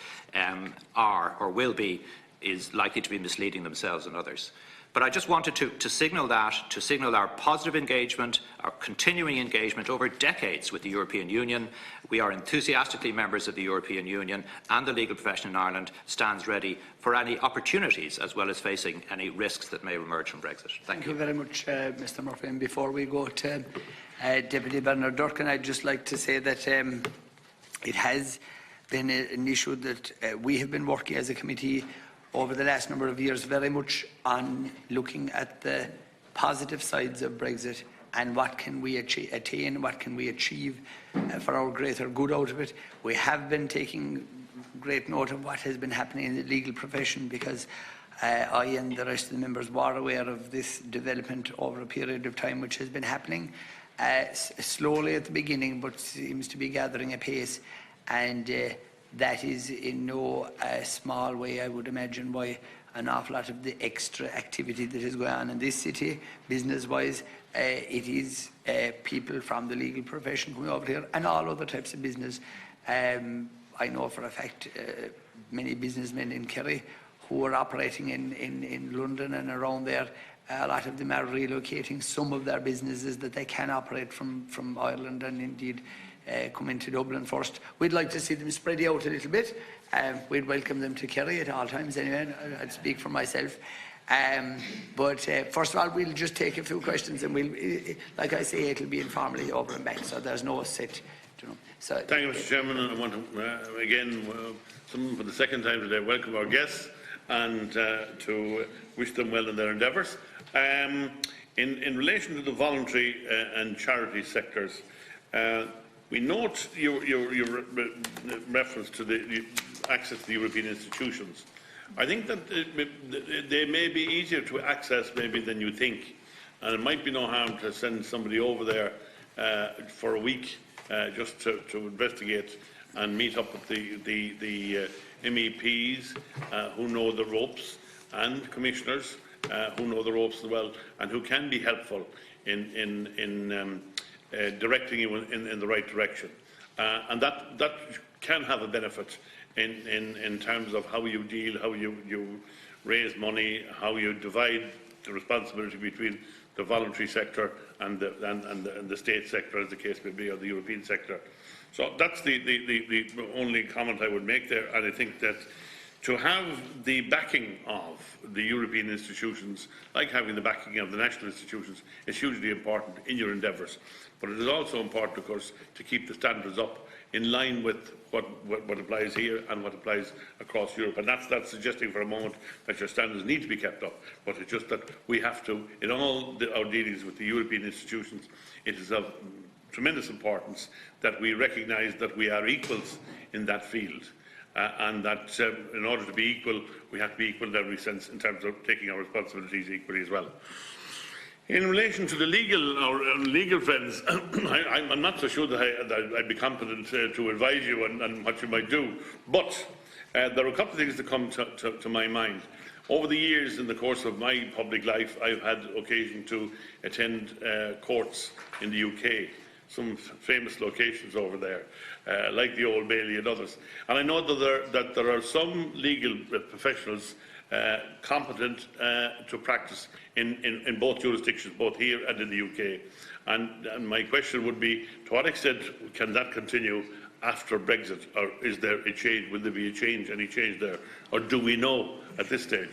are or will be is likely to be misleading themselves and others. But I just wanted to signal that, to signal our positive engagement, our continuing engagement over decades with the European Union. We are enthusiastically members of the European Union, and the legal profession in Ireland stands ready for any opportunities as well as facing any risks that may emerge from Brexit. Thank you. Thank you very much, Mr Murphy. And before we go to Deputy Bernard Durkan, I'd just like to say that it has been an issue that we have been working as a committee over the last number of years very much on looking at the positive sides of Brexit and what can we attain, what can we achieve for our greater good out of it. We have been taking great note of what has been happening in the legal profession, because I and the rest of the members were aware of this development over a period of time, which has been happening slowly at the beginning, but seems to be gathering a pace, and that is in no small way, I would imagine, why an awful lot of the extra activity that is going on in this city, business-wise, it is people from the legal profession coming over here, and all other types of business. I know for a fact many businessmen in Kerry who are operating in London and around there, a lot of them are relocating some of their businesses that they can operate from Ireland, and indeed come into Dublin first. We'd like to see them spread out a little bit. We'd welcome them to Kerry at all times anyway. I'd speak for myself. But first of all, we'll just take a few questions, and we'll, like I say, it'll be informally over and back, so there's no set, you know. So, thank you, Mr. Chairman. And I want to, again, for the second time today, welcome our guests and to wish them well in their endeavours. In relation to the voluntary and charity sectors, we note your reference to the access to the European institutions. I think that they may be easier to access maybe than you think, and it might be no harm to send somebody over there for a week just to investigate and meet up with the MEPs who know the ropes, and commissioners who know the ropes as well, and who can be helpful in directing you in the right direction, and that can have a benefit in terms of how you deal, how you raise money, how you divide the responsibility between the voluntary sector and the state sector, as the case may be, or the European sector. So that's the only comment I would make there, and I think that to have the backing of the European institutions, like having the backing of the national institutions, is hugely important in your endeavours. But it is also important, of course, to keep the standards up in line with what applies here and what applies across Europe. And that's not suggesting for a moment that your standards need to be kept up, but it's just that we have to, in all our dealings with the European institutions, it is of tremendous importance that we recognise that we are equals in that field. And that in order to be equal, we have to be equal in every sense in terms of taking our responsibilities equally as well. In relation to the legal friends, I'm not so sure that I'd be competent to advise you on what you might do, but there are a couple of things that come to my mind. Over the years, in the course of my public life, I've had occasion to attend courts in the UK, some famous locations over there, like the Old Bailey and others. And I know that there are some legal professionals competent to practice in both jurisdictions, both here and in the UK. And my question would be, to what extent can that continue after Brexit, or is there a change? Will there be a change, any change there, or do we know at this stage?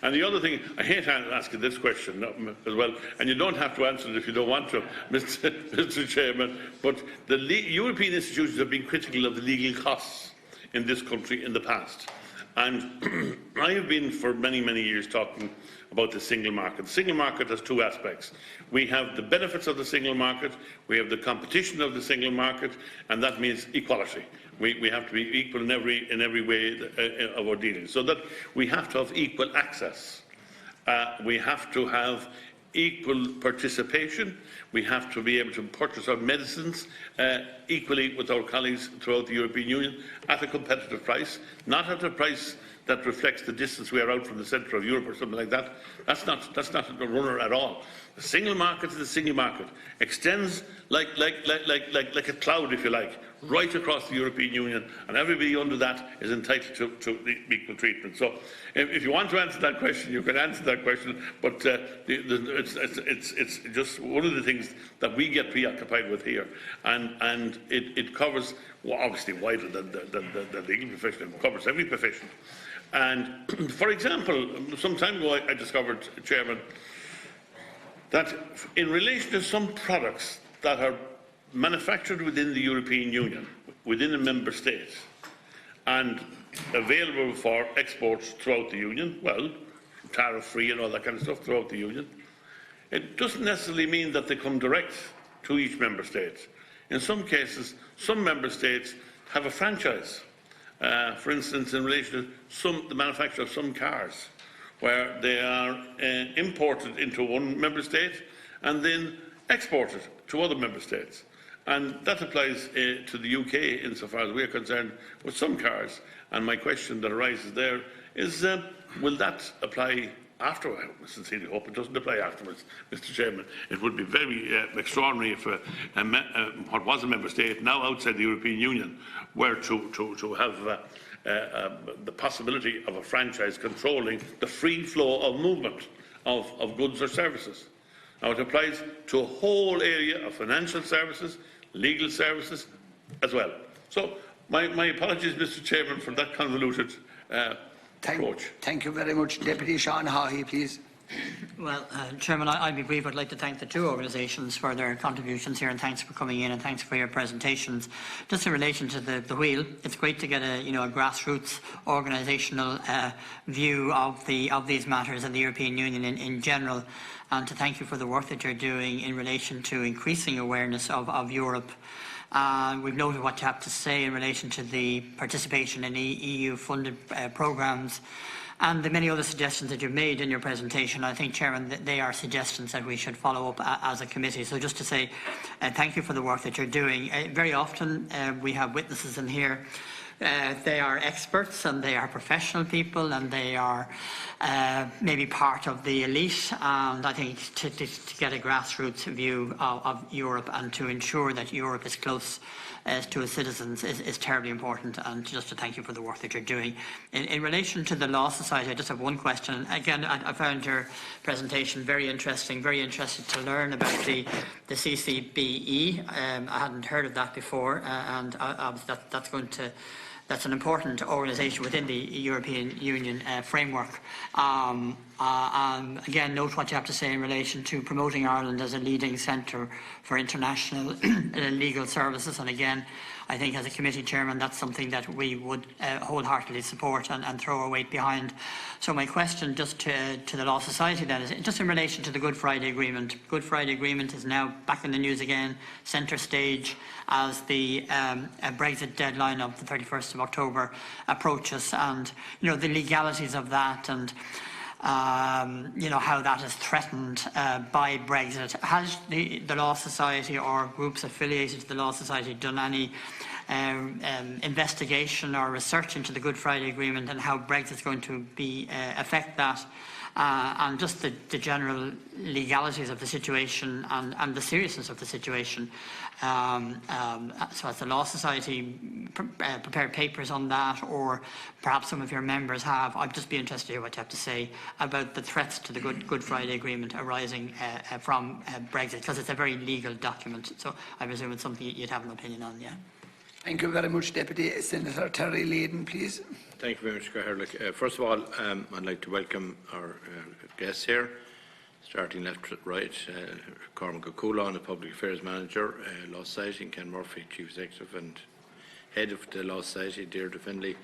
And the other thing, I hate asking this question as well, and you don't have to answer it if you don't want to, Mr. Chairman, but the European institutions have been critical of the legal costs in this country in the past. And I have been for many, many years talking about the single market. The single market has two aspects. We have the benefits of the single market, we have the competition of the single market, and that means equality. We have to be equal in every way of our dealings, so that we have to have equal access. We have to have equal participation. We have to be able to purchase our medicines equally with our colleagues throughout the European Union at a competitive price, not at a price that reflects the distance we are out from the centre of Europe or something like that. That's not a runner at all. The single market is the single market. Extends like a cloud, if you like, right across the European Union, and everybody under that is entitled to equal treatment. So, if you want to answer that question, you can answer that question. But it's just one of the things that we get preoccupied with here, and it covers, well, obviously wider than the legal profession. It covers every profession. And for example, some time ago, I discovered, Chairman, that in relation to some products that are manufactured within the European Union, within a member state, and available for exports throughout the Union, well, tariff-free and all that kind of stuff throughout the Union, it doesn't necessarily mean that they come direct to each member state. In some cases, some member states have a franchise. For instance, in relation to the manufacture of some cars, where they are imported into one member state and then exported to other member states. And that applies to the UK insofar as we are concerned with some cars. And my question that arises there is, will that apply afterwards? I sincerely hope it doesn't apply afterwards, Mr. Chairman. It would be very extraordinary if what was a member state, now outside the European Union, were to have the possibility of a franchise controlling the free flow of movement of goods or services. Now, it applies to a whole area of financial services, legal services as well. So, my apologies, Mr. Chairman, for that convoluted approach. Thank you very much. Deputy Seán Haughey, please. Well, Chairman, I'll be brief. I'd like to thank the two organisations for their contributions here, and thanks for coming in, and thanks for your presentations. Just in relation to the wheel, it's great to get a grassroots organisational view of these matters and the European Union in general, and to thank you for the work that you're doing in relation to increasing awareness of Europe. We've noted what you have to say in relation to the participation in EU-funded programmes and the many other suggestions that you've made in your presentation. I think, Chairman, that they are suggestions that we should follow up as a committee. So just to say thank you for the work that you're doing. Very often we have witnesses in here. They are experts and they are professional people and they are maybe part of the elite, and I think to get a grassroots view of Europe and to ensure that Europe is close to its citizens is terribly important, and just to thank you for the work that you're doing. In relation to the Law Society, I just have one question. Again, I found your presentation very interesting, very interested to learn about the CCBE. I hadn't heard of that before, and that's an important organisation within the European Union framework. Again, note what you have to say in relation to promoting Ireland as a leading centre for international legal services. And again, I think as a committee chairman, that's something that we would wholeheartedly support and throw our weight behind. So my question just to the Law Society then is just in relation to the Good Friday Agreement. Good Friday Agreement is now back in the news again, centre stage as the Brexit deadline of the 31st of October approaches, and the legalities of that and how that is threatened by Brexit. Has the Law Society or groups affiliated to the Law Society done any investigation or research into the Good Friday Agreement and how Brexit is going to affect that? And just the general legalities of the situation and the seriousness of the situation. So has the Law Society prepared papers on that, or perhaps some of your members have? I'd just be interested to hear what you have to say about the threats to the Good Friday Agreement arising from Brexit, because it's a very legal document. So I presume it's something you'd have an opinion on, yeah. Thank you very much, Deputy. Senator Terry Leyden, please. Thank you very much, Gerard. First of all, I'd like to welcome our guests here, starting left to right. Cormac Coghlan, the Public Affairs Manager, Law Society, and Ken Murphy, Chief Executive and Head of the Law Society, Deirdre Findlay,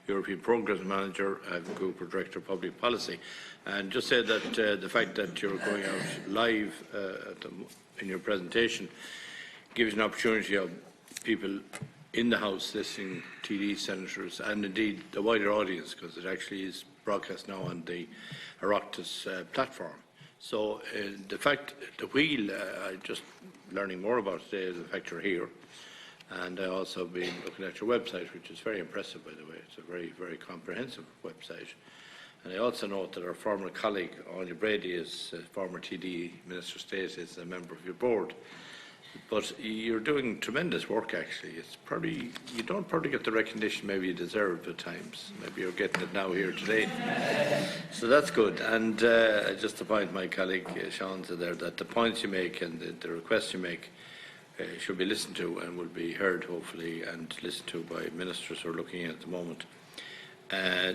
European Programmes Manager, Group Director of Public Policy. And just say that the fact that you're going out live in your presentation gives an opportunity of people in the House listening, TDs, senators, and indeed the wider audience, because it actually is broadcast now on the Oireachtas platform. So the fact, the wheel, just learning more about today, is the fact you're here. And I also been looking at your website, which is very impressive, by the way. It's a very, very comprehensive website. And I also note that our former colleague, Anya Brady, is former TD, Minister of State, is a member of your board. But you're doing tremendous work, actually. It's probably, you don't probably get the recognition maybe you deserve at times. Maybe you're getting it now here today. So that's good. And just to point my colleague Sean to there, that the points you make and the requests you make should be listened to and will be heard, hopefully, and listened to by ministers who are looking at the moment.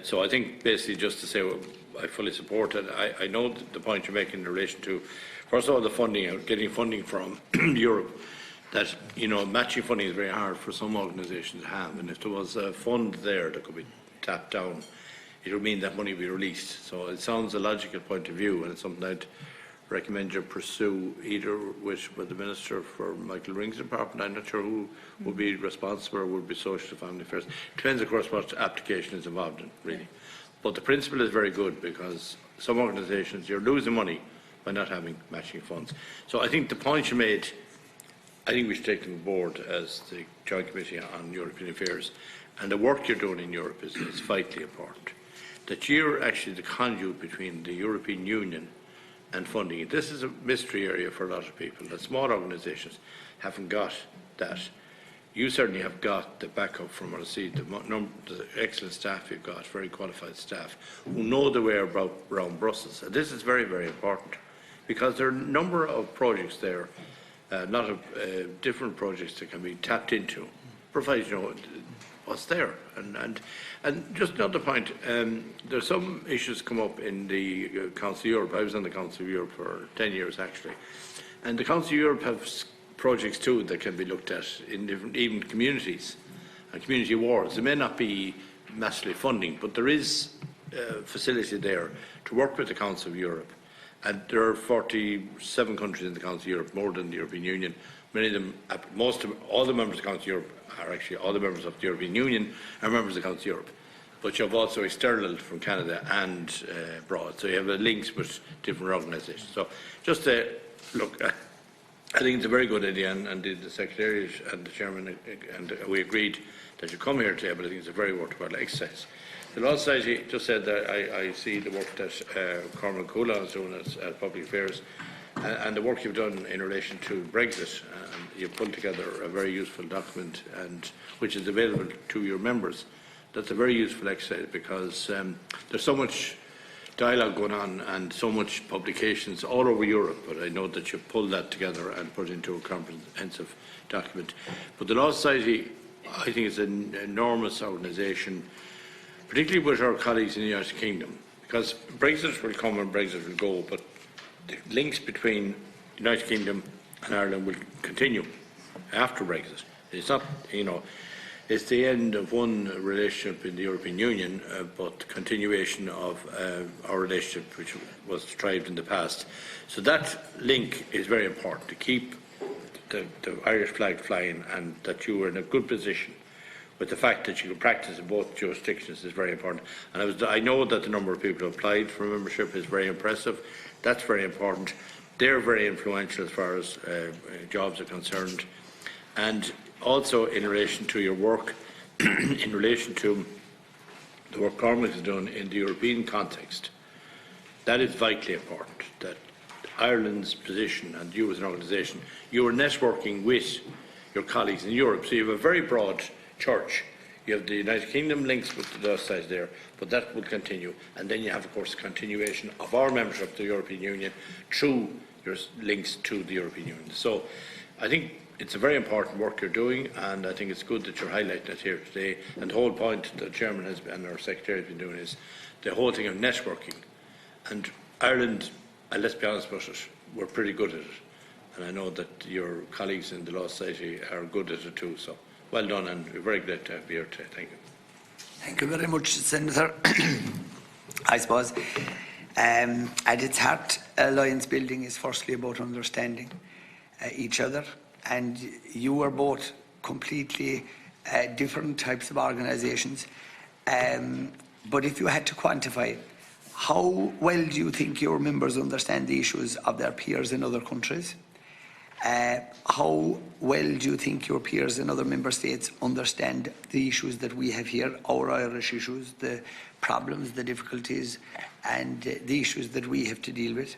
So I think basically just to say, well, I fully support it. I know the point you're making in relation to, first of all, the funding, getting funding from Europe, that, matching funding is very hard for some organisations to have, and if there was a fund there that could be tapped down, it would mean that money would be released. So it sounds a logical point of view, and it's something I'd recommend you pursue either with the Minister for Michael Ring's department. I'm not sure who would be responsible or would be Social and Family Affairs. Depends, of course, what application is involved in, really. But the principle is very good, because some organisations, you're losing money by not having matching funds. So I think the point you made, I think we should take them on board as the Joint Committee on European Affairs. And the work you're doing in Europe is vitally important. That you're actually the conduit between the European Union and funding. This is a mystery area for a lot of people. The small organisations haven't got that. You certainly have got the backup from what I see, the excellent staff you've got, very qualified staff, who know the way around Brussels. And this is very, very important, because there are a number of projects there, a lot of different projects that can be tapped into, provided you know what's there. And just another point, there's some issues come up in the Council of Europe. I was on the Council of Europe for 10 years actually, and the Council of Europe have projects too that can be looked at in different, even communities and community wards. There may not be massively funding, but there is facility there to work with the Council of Europe. And there are 47 countries in the Council of Europe, more than the European Union. Many of them, all the members of the Council of Europe are actually, all the members of the European Union are members of the Council of Europe. But you have also external from Canada and abroad. So you have links with different organisations. So just look, I think it's a very good idea, and the Secretariat and the Chairman and we agreed that you come here today, but I think it's a very worthwhile exercise. The Law Society just said that I see the work that Coghlan is doing at Public Affairs, and the work you've done in relation to Brexit. You've put together a very useful document, and which is available to your members. That's a very useful exercise, because there's so much dialogue going on and so much publications all over Europe, but I know that you pulled that together and put it into a comprehensive document. But the Law Society, I think, is an enormous organisation, particularly with our colleagues in the United Kingdom, because Brexit will come and Brexit will go, but the links between the United Kingdom and Ireland will continue after Brexit. It's not, you know, it's the end of one relationship in the European Union, but continuation of our relationship, which was thrived in the past. So that link is very important, to keep the Irish flag flying, and that you are in a good position with the fact that you can practice in both jurisdictions is very important. And I know that the number of people who applied for membership is very impressive. That's very important. They're very influential as far as jobs are concerned. And also in relation to your work, in relation to the work Cormac has done in the European context, that is vitally important, that Ireland's position, and you as an organisation, you are networking with your colleagues in Europe. So you have a very broad church. You have the United Kingdom links with the sides there, but that will continue. And then you have, of course, continuation of our membership of the European Union through your links to the European Union. So I think it's a very important work you're doing, and I think it's good that you're highlighting it here today. And the whole point the Chairman has and our Secretary has been doing is the whole thing of networking. And Ireland, and let's be honest about it, we're pretty good at it. And I know that your colleagues in the Law Society are good at it too. So well done, and we're very glad to have you here today. Thank you. Thank you very much, Senator. I suppose at its heart, alliance building is firstly about understanding each other, and you are both completely different types of organisations. But if you had to quantify, how well do you think your members understand the issues of their peers in other countries? How well do you think your peers in other member states understand the issues that we have here, our Irish issues, the problems, the difficulties, and the issues that we have to deal with?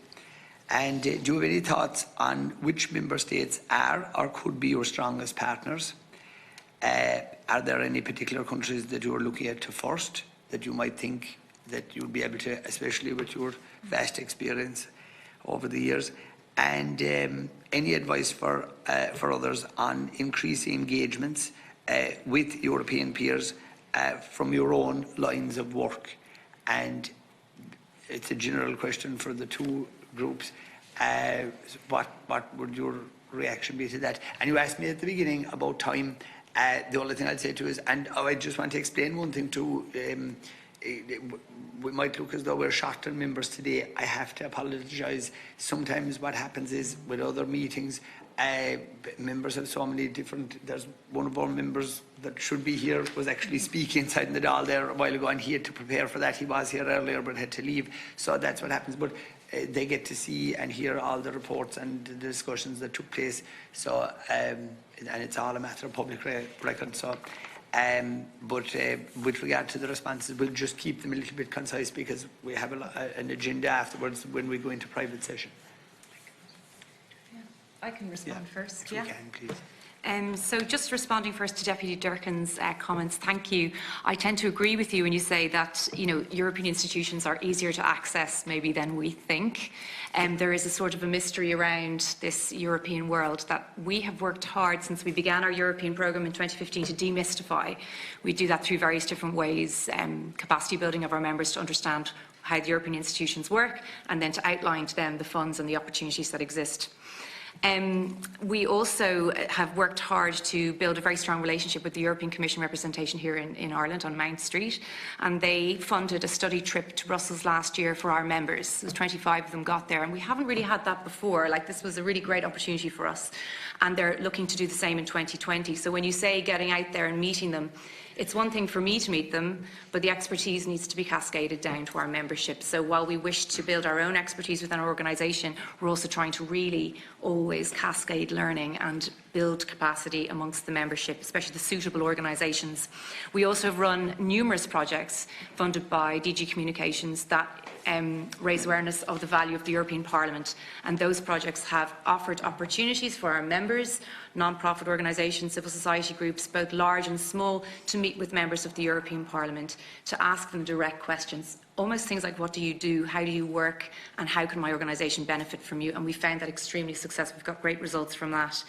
And do you have any thoughts on which member states are or could be your strongest partners? Are there any particular countries that you are looking at to first, that you might think that you'll be able to, especially with your vast experience over the years? And any advice for others on increasing engagements with European peers from your own lines of work? And it's a general question for the two groups. What would your reaction be to that? And you asked me at the beginning about time. The only thing I'd say to you is, and I just want to explain one thing to we might look as though we're short on members today. I have to apologise. Sometimes what happens is with other meetings, members have so many different. There's one of our members that should be here was actually speaking inside in the hall there a while ago, and he had to prepare for that. He was here earlier but had to leave. So that's what happens. But they get to see and hear all the reports and the discussions that took place. So and it's all a matter of public record. So. But with regard to the responses, we'll just keep them a little bit concise because we have an agenda afterwards when we go into private session. I can respond first. If you can, please. So just responding first to Deputy Durkan's comments, thank you. I tend to agree with you when you say that, you know, European institutions are easier to access maybe than we think. There is a sort of a mystery around this European world that we have worked hard since we began our European programme in 2015 to demystify. We do that through various different ways, capacity building of our members to understand how the European institutions work, and then to outline to them the funds and the opportunities that exist. We also have worked hard to build a very strong relationship with the European Commission representation here in Ireland on Mount Street, and they funded a study trip to Brussels last year for our members. 25 of them got there, and we haven't really had that before. Like, this was a really great opportunity for us, and they're looking to do the same in 2020. So when you say getting out there and meeting them, it's one thing for me to meet them, but the expertise needs to be cascaded down to our membership. So while we wish to build our own expertise within our organisation, we're also trying to really always cascade learning and build capacity amongst the membership, especially the suitable organisations. We also have run numerous projects funded by DG Communications that raise awareness of the value of the European Parliament, and those projects have offered opportunities for our members, non-profit organisations, civil society groups, both large and small, to meet with members of the European Parliament, to ask them direct questions, almost things like, what do you do, how do you work, and how can my organisation benefit from you? And we found that extremely successful. We've got great results from that.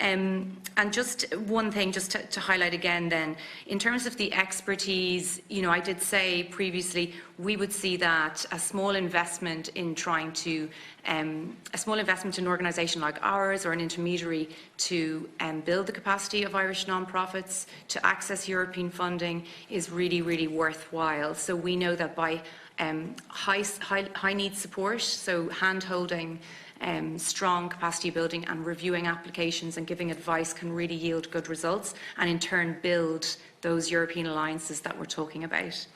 And just one thing, just to highlight again then, in terms of the expertise, you know, I did say previously, we would see that a small investment in trying to, a small investment in an organisation like ours or an intermediary to build the capacity of Irish non-profits to access European funding is really, really worthwhile. So we know that by high need support, so hand-holding, strong capacity building and reviewing applications and giving advice can really yield good results, and in turn build those European alliances that we're talking about.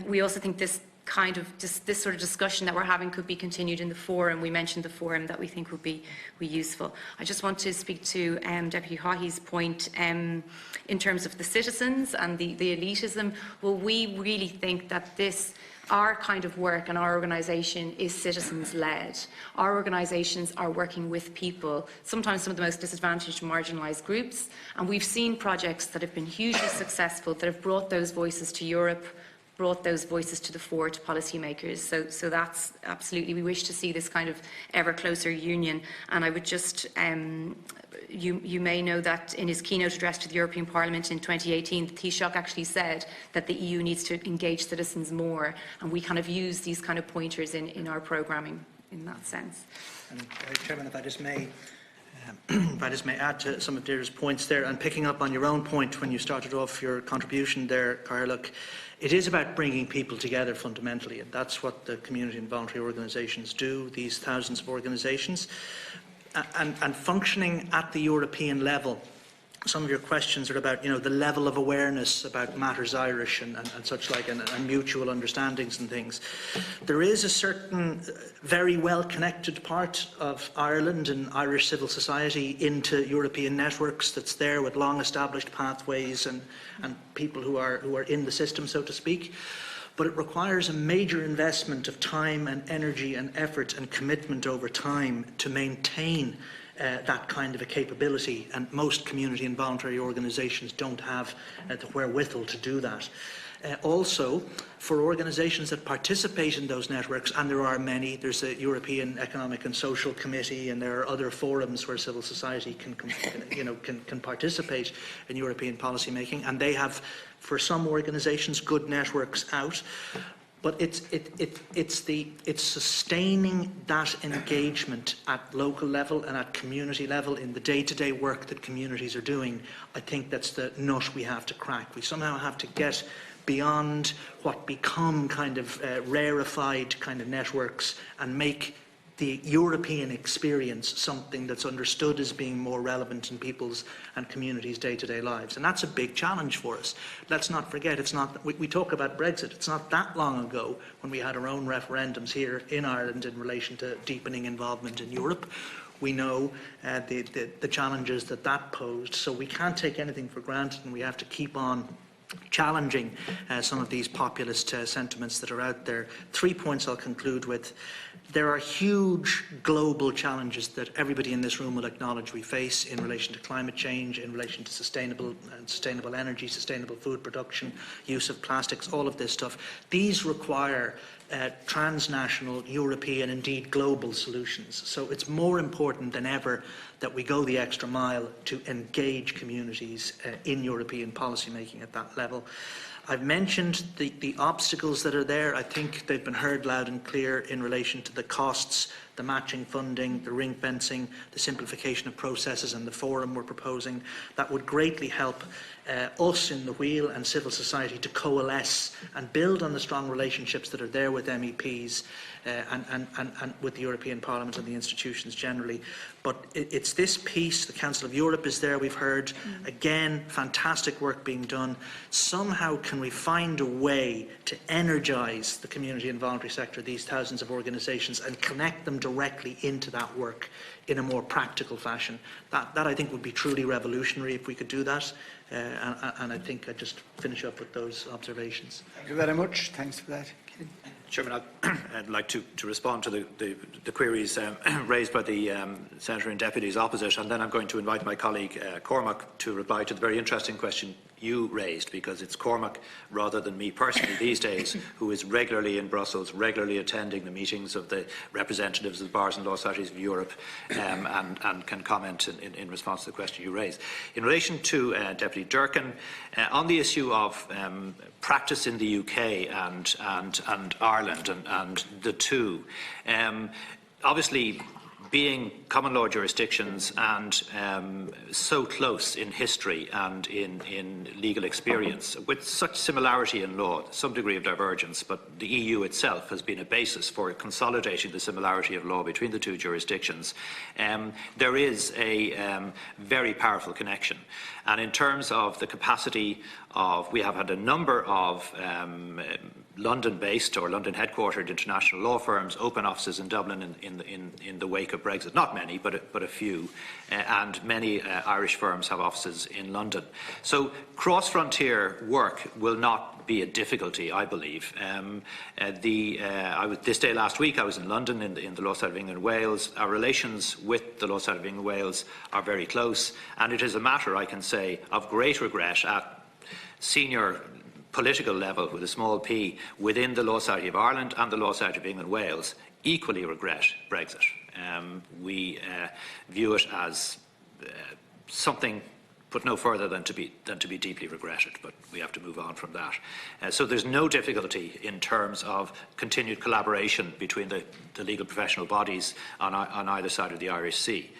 We also think this sort of discussion that we're having could be continued in the forum. We mentioned the forum that we think would be useful. I just want to speak to Deputy Haughey's point in terms of the citizens and the elitism. Well, we really think that our kind of work and our organisation is citizens-led. Our organisations are working with people, sometimes some of the most disadvantaged and marginalised groups, and we've seen projects that have been hugely successful, that have brought those voices to Europe, brought those voices to the fore to policymakers. So that's absolutely, we wish to see this kind of ever closer union. And I would just, you may know that in his keynote address to the European Parliament in 2018, the Taoiseach actually said that the EU needs to engage citizens more, and we kind of use these kind of pointers in our programming in that sense. And, Chairman, if I just may add to some of Deirdre's points there, and picking up on your own point when you started off your contribution there, Carlock, it is about bringing people together fundamentally, and that's what the community and voluntary organisations do, these thousands of organisations. And functioning at the European level, some of your questions are about, you know, the level of awareness about matters Irish and such like, and mutual understandings and things. There is a certain very well connected part of Ireland and Irish civil society into European networks that's there with long established pathways and people who are in the system, so to speak. But it requires a major investment of time and energy and effort and commitment over time to maintain that kind of a capability, and most community and voluntary organisations don't have the wherewithal to do that. Also, for organisations that participate in those networks, and there are many, there's a European Economic and Social Committee, and there are other forums where civil society can participate in European policy making, and they have, for some organisations, good networks out. But it's sustaining that engagement at local level and at community level in the day-to-day work that communities are doing. I think that's the nut we have to crack. We somehow have to get beyond what become kind of rarefied kind of networks and make the European experience something that's understood as being more relevant in people's and communities' day-to-day lives. And that's a big challenge for us. Let's not forget, it's not, we talk about Brexit, it's not that long ago when we had our own referendums here in Ireland in relation to deepening involvement in Europe. We know the challenges that posed, so we can't take anything for granted, and we have to keep on challenging some of these populist sentiments that are out there. 3 points I'll conclude with. There are huge global challenges that everybody in this room will acknowledge we face in relation to climate change, in relation to sustainable energy, sustainable food production, use of plastics, all of this stuff. These require transnational, European, indeed global solutions. So it's more important than ever that we go the extra mile to engage communities in European policy making at that level. I've mentioned the obstacles that are there. I think they've been heard loud and clear in relation to the costs, the matching funding, the ring fencing, the simplification of processes and the forum we're proposing. That would greatly help us in the wheel and civil society to coalesce and build on the strong relationships that are there with MEPs and with the European Parliament and the institutions generally. But it's this piece, the Council of Europe is there, we've heard. Again, fantastic work being done. Somehow can we find a way to energise the community and voluntary sector, these thousands of organisations, and connect them directly into that work in a more practical fashion. That I think would be truly revolutionary if we could do that. And I think I'd just finish up with those observations. Thank you very much. Thanks for that. Chairman, I'd like to respond to the queries raised by the Senator and Deputies opposite, and then I'm going to invite my colleague Cormac to reply to the very interesting question you raised, because it's Cormac rather than me personally these days who is regularly in Brussels, regularly attending the meetings of the representatives of the Bars and Law Societies of Europe, and can comment in response to the question you raised. In relation to Deputy Durkan, on the issue of practice in the UK and Ireland and the two, obviously being common law jurisdictions and so close in history and in legal experience, with such similarity in law, some degree of divergence, but the EU itself has been a basis for consolidating the similarity of law between the two jurisdictions. There is a very powerful connection. And in terms of the capacity of, we have had a number of London-based or London-headquartered international law firms open offices in Dublin in the wake of Brexit. Not many, but a few. And many Irish firms have offices in London. So cross-frontier work will not be a difficulty, I believe. This day last week I was in London in the Law Society of England and Wales. Our relations with the Law Society of England and Wales are very close, and it is a matter, I can say, of great regret at senior political level with a small p within the Law Society of Ireland and the Law Society of England and Wales equally regret Brexit. We view it as something put no further than to be deeply regretted, but we have to move on from that. So there's no difficulty in terms of continued collaboration between the legal professional bodies on either side of the Irish Sea.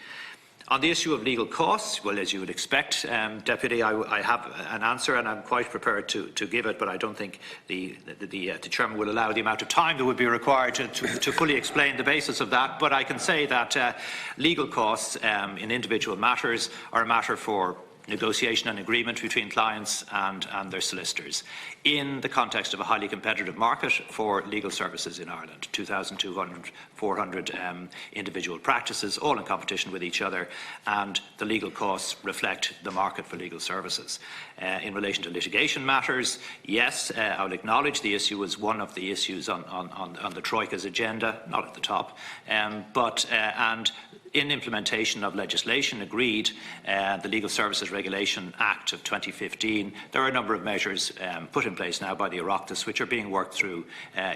On the issue of legal costs, well, as you would expect, Deputy, I have an answer and I'm quite prepared to give it, but I don't think the Chairman will allow the amount of time that would be required to fully explain the basis of that. But I can say that legal costs in individual matters are a matter for negotiation and agreement between clients and their solicitors in the context of a highly competitive market for legal services in Ireland. 2,200, 400 individual practices, all in competition with each other, and the legal costs reflect the market for legal services. In relation to litigation matters, yes, I will acknowledge the issue was one of the issues on the Troika's agenda, not at the top, and in implementation of legislation agreed, the Legal Services Regulation Act of 2015, there are a number of measures put in place now by the Oireachtas which are being worked through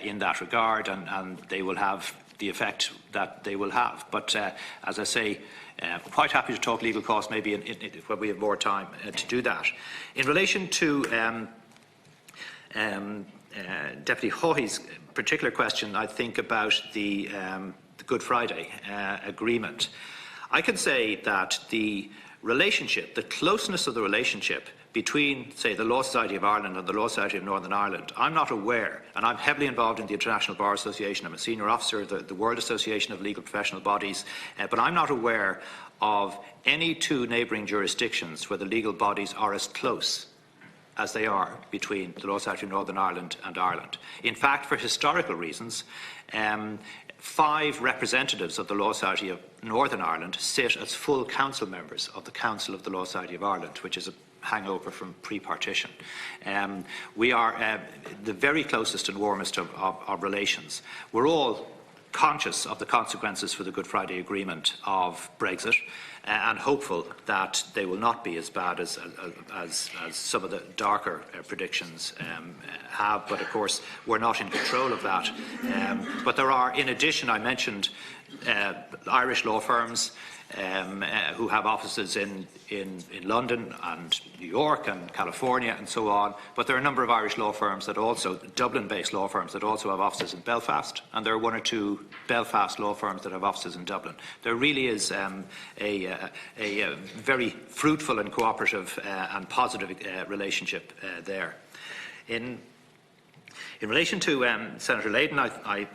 in that regard, and they will have the effect that they will have. But as I say, quite happy to talk legal costs maybe when we have more time to do that. In relation to Deputy Haughey's particular question, I think about the Good Friday Agreement. I can say that the relationship, the closeness of the relationship between, say, the Law Society of Ireland and the Law Society of Northern Ireland, I'm not aware, and I'm heavily involved in the International Bar Association, I'm a senior officer of the World Association of Legal Professional Bodies, but I'm not aware of any two neighbouring jurisdictions where the legal bodies are as close as they are between the Law Society of Northern Ireland and Ireland. In fact, for historical reasons, 5 representatives of the Law Society of Northern Ireland sit as full council members of the Council of the Law Society of Ireland, which is a hangover from pre-partition. We are the very closest and warmest of relations. We're all conscious of the consequences for the Good Friday Agreement of Brexit and hopeful that they will not be as bad as some of the darker predictions have, but of course we're not in control of that. But there are, in addition, I mentioned Irish law firms who have offices in London and New York and California and so on, but there are a number of Irish law firms that also, Dublin-based law firms that also have offices in Belfast, and there are 1 or 2 Belfast law firms that have offices in Dublin. There really is a very fruitful and cooperative and positive relationship there. In relation to Senator Leyden, I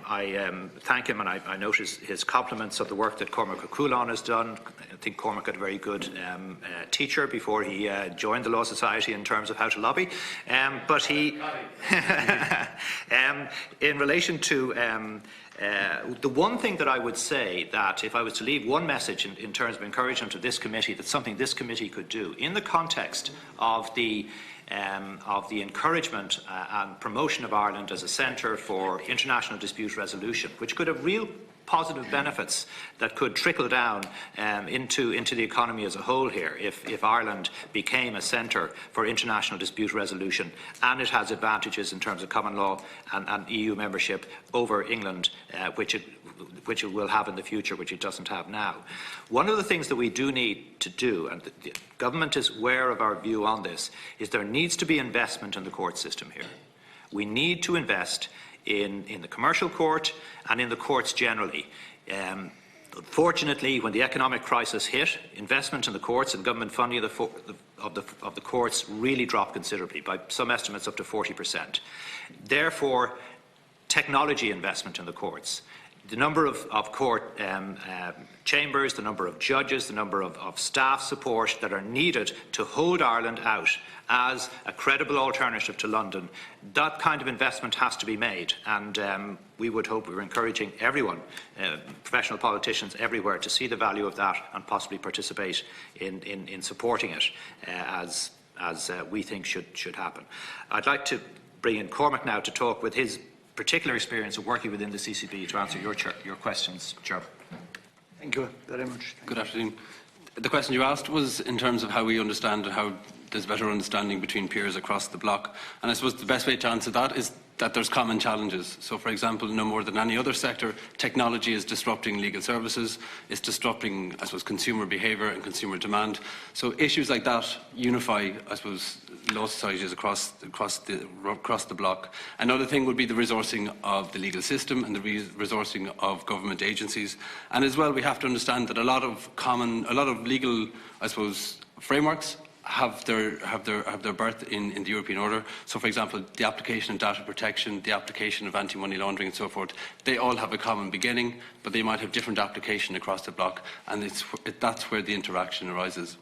thank him and I note his compliments of the work that Cormac Coghlan has done. I think Cormac had a very good teacher before he joined the Law Society in terms of how to lobby. But he, in relation to the one thing that I would say, that if I was to leave one message in terms of encouragement to this committee, that's something this committee could do in the context of the encouragement and promotion of Ireland as a centre for international dispute resolution, which could have real positive benefits that could trickle down into the economy as a whole here if Ireland became a centre for international dispute resolution, and it has advantages in terms of common law and EU membership over England, which it will have in the future, which it doesn't have now. One of the things that we do need to do, and the government is aware of our view on this, is there needs to be investment in the court system here. We need to invest in the commercial court and in the courts generally. Unfortunately, when the economic crisis hit, investment in the courts and government funding of the courts really dropped considerably, by some estimates up to 40%. Therefore, technology investment in the courts, the number of court chambers, the number of judges, the number of staff support that are needed to hold Ireland out as a credible alternative to London, that kind of investment has to be made, and we would hope, we're encouraging everyone, professional politicians everywhere, to see the value of that and possibly participate in supporting it as we think should happen. I'd like to bring in Cormac now to talk with his particular experience of working within the CCB to answer your questions, Chair. Thank you very much. Good afternoon. The question you asked was in terms of how we understand and how there's better understanding between peers across the bloc. And I suppose the best way to answer that is that there's common challenges. So, for example, no more than any other sector, technology is disrupting legal services, it's disrupting, I suppose, consumer behaviour and consumer demand. So issues like that unify, I suppose, law societies across the bloc. Another thing would be the resourcing of the legal system and the resourcing of government agencies. And as well, we have to understand that a lot of legal, I suppose, frameworks have their birth in the European order. So, for example, the application of data protection, the application of anti-money laundering and so forth, they all have a common beginning, but they might have different application across the bloc, and that's where the interaction arises.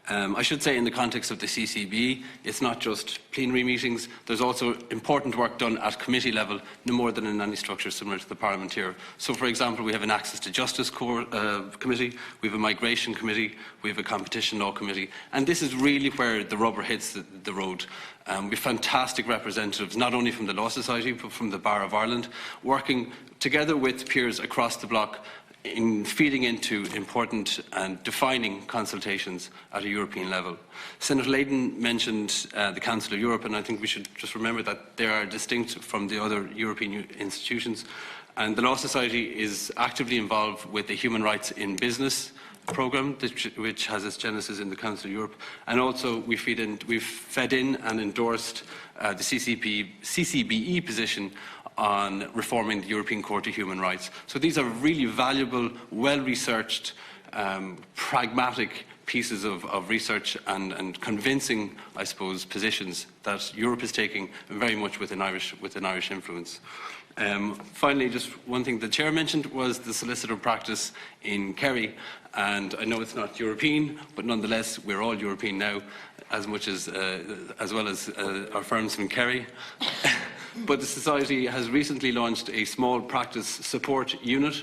I should say, in the context of the CCB, it's not just plenary meetings, there's also important work done at committee level, no more than in any structure similar to the Parliament here. So, for example, we have an Access to Justice committee, we have a Migration committee, we have a Competition Law committee, and this is really where the rubber hits the road. We have fantastic representatives, not only from the Law Society, but from the Bar of Ireland, working together with peers across the bloc in feeding into important and defining consultations at a European level. Senator Leyden mentioned the Council of Europe, and I think we should just remember that they are distinct from the other European institutions. And the Law Society is actively involved with the Human Rights in Business programme, which has its genesis in the Council of Europe. And also we've fed in and endorsed the CCBE position on reforming the European Court of Human Rights. So these are really valuable, well-researched, pragmatic pieces of research and convincing, I suppose, positions that Europe is taking very much with an Irish influence. Finally, just one thing the Chair mentioned was the solicitor practice in Kerry, and I know it's not European, but nonetheless we're all European now, as well as our firms from Kerry. But the Society has recently launched a small practice support unit,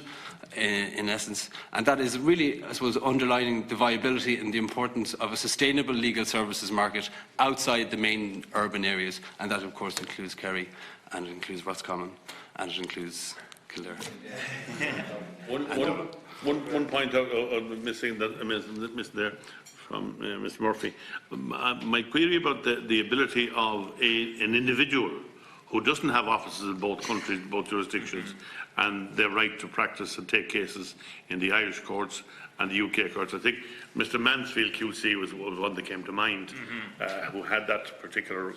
in essence, and that is really, I suppose, underlining the viability and the importance of a sustainable legal services market outside the main urban areas, and that of course includes Kerry, and it includes Roscommon, and it includes Kildare. One point missing there from Mr. Murphy. My query about the ability of an individual who doesn't have offices in both countries, both jurisdictions, and their right to practice and take cases in the Irish courts and the UK courts. I think Mr. Mansfield QC was one that came to mind, who had that particular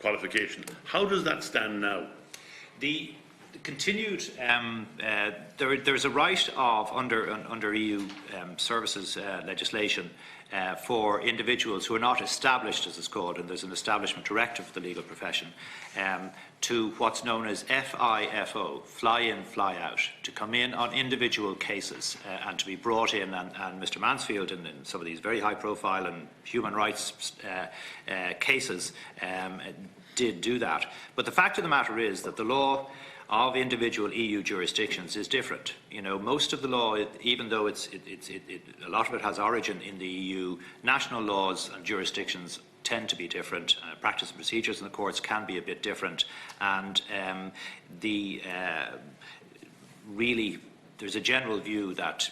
qualification. How does that stand now? The continued, there's a right of, under EU services legislation, for individuals who are not established, as it's called, and there's an establishment directive for the legal profession, to what's known as FIFO, fly in, fly out, to come in on individual cases and to be brought in, and Mr. Mansfield in some of these very high profile and human rights cases did do that. But the fact of the matter is that the law of individual EU jurisdictions is different. You know, most of the law, even though a lot of it has origin in the EU, national laws and jurisdictions tend to be different. Practice and procedures in the courts can be a bit different, and really there's a general view that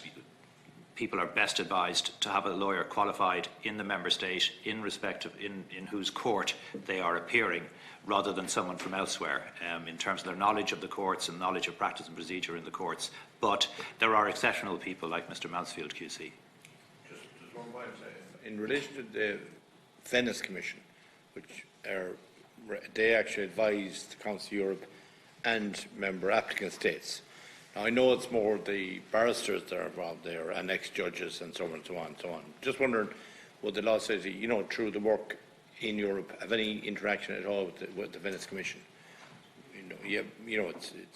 people are best advised to have a lawyer qualified in the member state in respect of in whose court they are appearing, rather than someone from elsewhere, in terms of their knowledge of the courts and knowledge of practice and procedure in the courts. But there are exceptional people like Mr. Mansfield QC. Just one point. In relation to the Venice Commission, which they actually advise the Council of Europe and member applicant states. Now, I know it's more the barristers that are involved there and ex-judges and so on and so on and so on. Just wondering, would the law say, you know, through the work in Europe, have any interaction at all with the Venice Commission?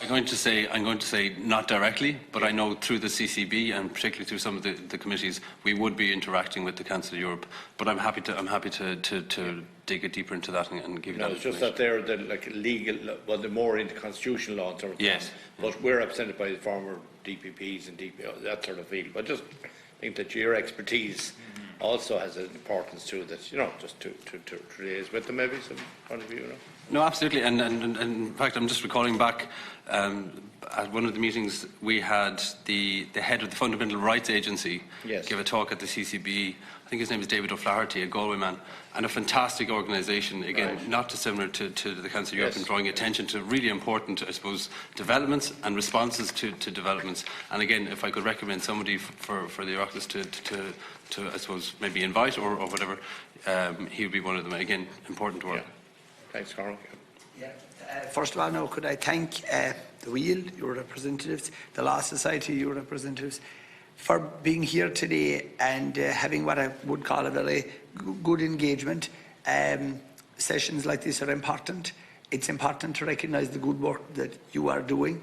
I'm going to say not directly, but I know through the CCB and particularly through some of the committees, we would be interacting with the Council of Europe. But I'm happy to dig it deeper into that and give you that. It's just that they're legal, well, they're more into constitutional law and sort of. Yes. But we're represented by the former DPPs and that sort of field. But just think that your expertise also has an importance to that, you know, just to liaise with them, maybe some point of view, you know. No, absolutely, and in fact, I'm just recalling back at one of the meetings we had the head of the Fundamental Rights Agency give a talk at the CCB. I think his name is David O'Flaherty, a Galway man, and a fantastic organisation, again, not dissimilar to the Council of Europe, in drawing attention to really important, I suppose, developments and responses to developments. And again, if I could recommend somebody for the Oireachtas to I suppose, maybe invite or whatever, he would be one of them. Again, important work. Yeah. Thanks, Carl. First of all, now, could I thank the Wheel, your representatives, the Law Society, your representatives, for being here today and having what I would call a very good engagement. Sessions like this are important. It's important to recognise the good work that you are doing.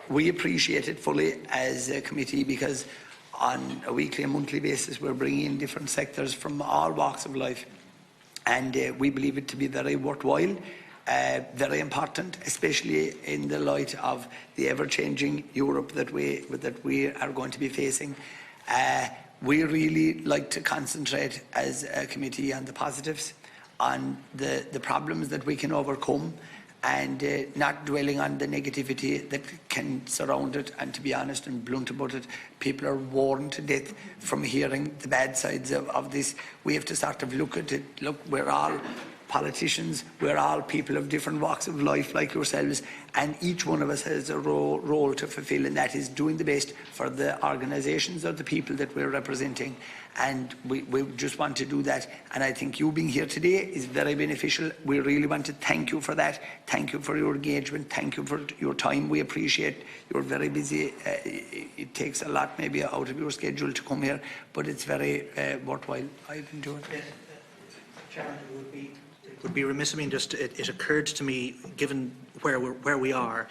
We appreciate it fully as a committee because on a weekly and monthly basis we're bringing in different sectors from all walks of life. And we believe it to be very worthwhile, very important, especially in the light of the ever-changing Europe that we are going to be facing. We really like to concentrate as a committee on the positives, on the problems that we can overcome, and not dwelling on the negativity that can surround it. And to be honest and blunt about it, people are worn to death from hearing the bad sides of this. We have to sort of look at it. Look, we're all politicians. We're all people of different walks of life like yourselves, and each one of us has a role to fulfil, and that is doing the best for the organisations or the people that we're representing. And we just want to do that, and I think you being here today is very beneficial. We really want to thank you for that. Thank you for your engagement. Thank you for your time. We appreciate you're very busy. It takes a lot maybe out of your schedule to come here, but it's very worthwhile. I've enjoyed it. Chairman, it would be remiss of me, just it occurred to me, given where we are,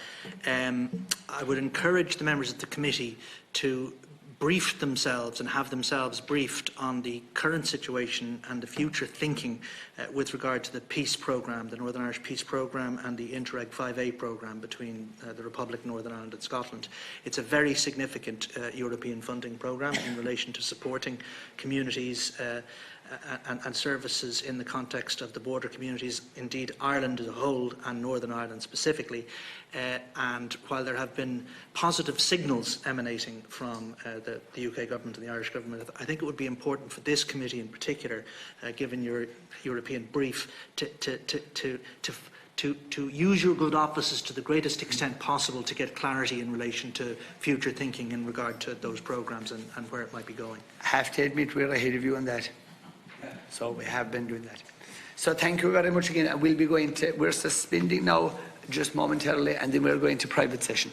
I would encourage the members of the committee to brief themselves and have themselves briefed on the current situation and the future thinking with regard to the peace programme, the Northern Irish Peace Programme and the Interreg 5A programme between the Republic of Northern Ireland and Scotland. It's a very significant European funding programme in relation to supporting communities and services in the context of the border communities, indeed Ireland as a whole and Northern Ireland specifically. And while there have been positive signals emanating from the UK government and the Irish government, I think it would be important for this committee in particular, given your European brief, to use your good offices to the greatest extent possible to get clarity in relation to future thinking in regard to those programmes and where it might be going. I have to admit we're ahead of you on that. So we have been doing that. So thank you very much again. And we're suspending now just momentarily, and then we're going to private session.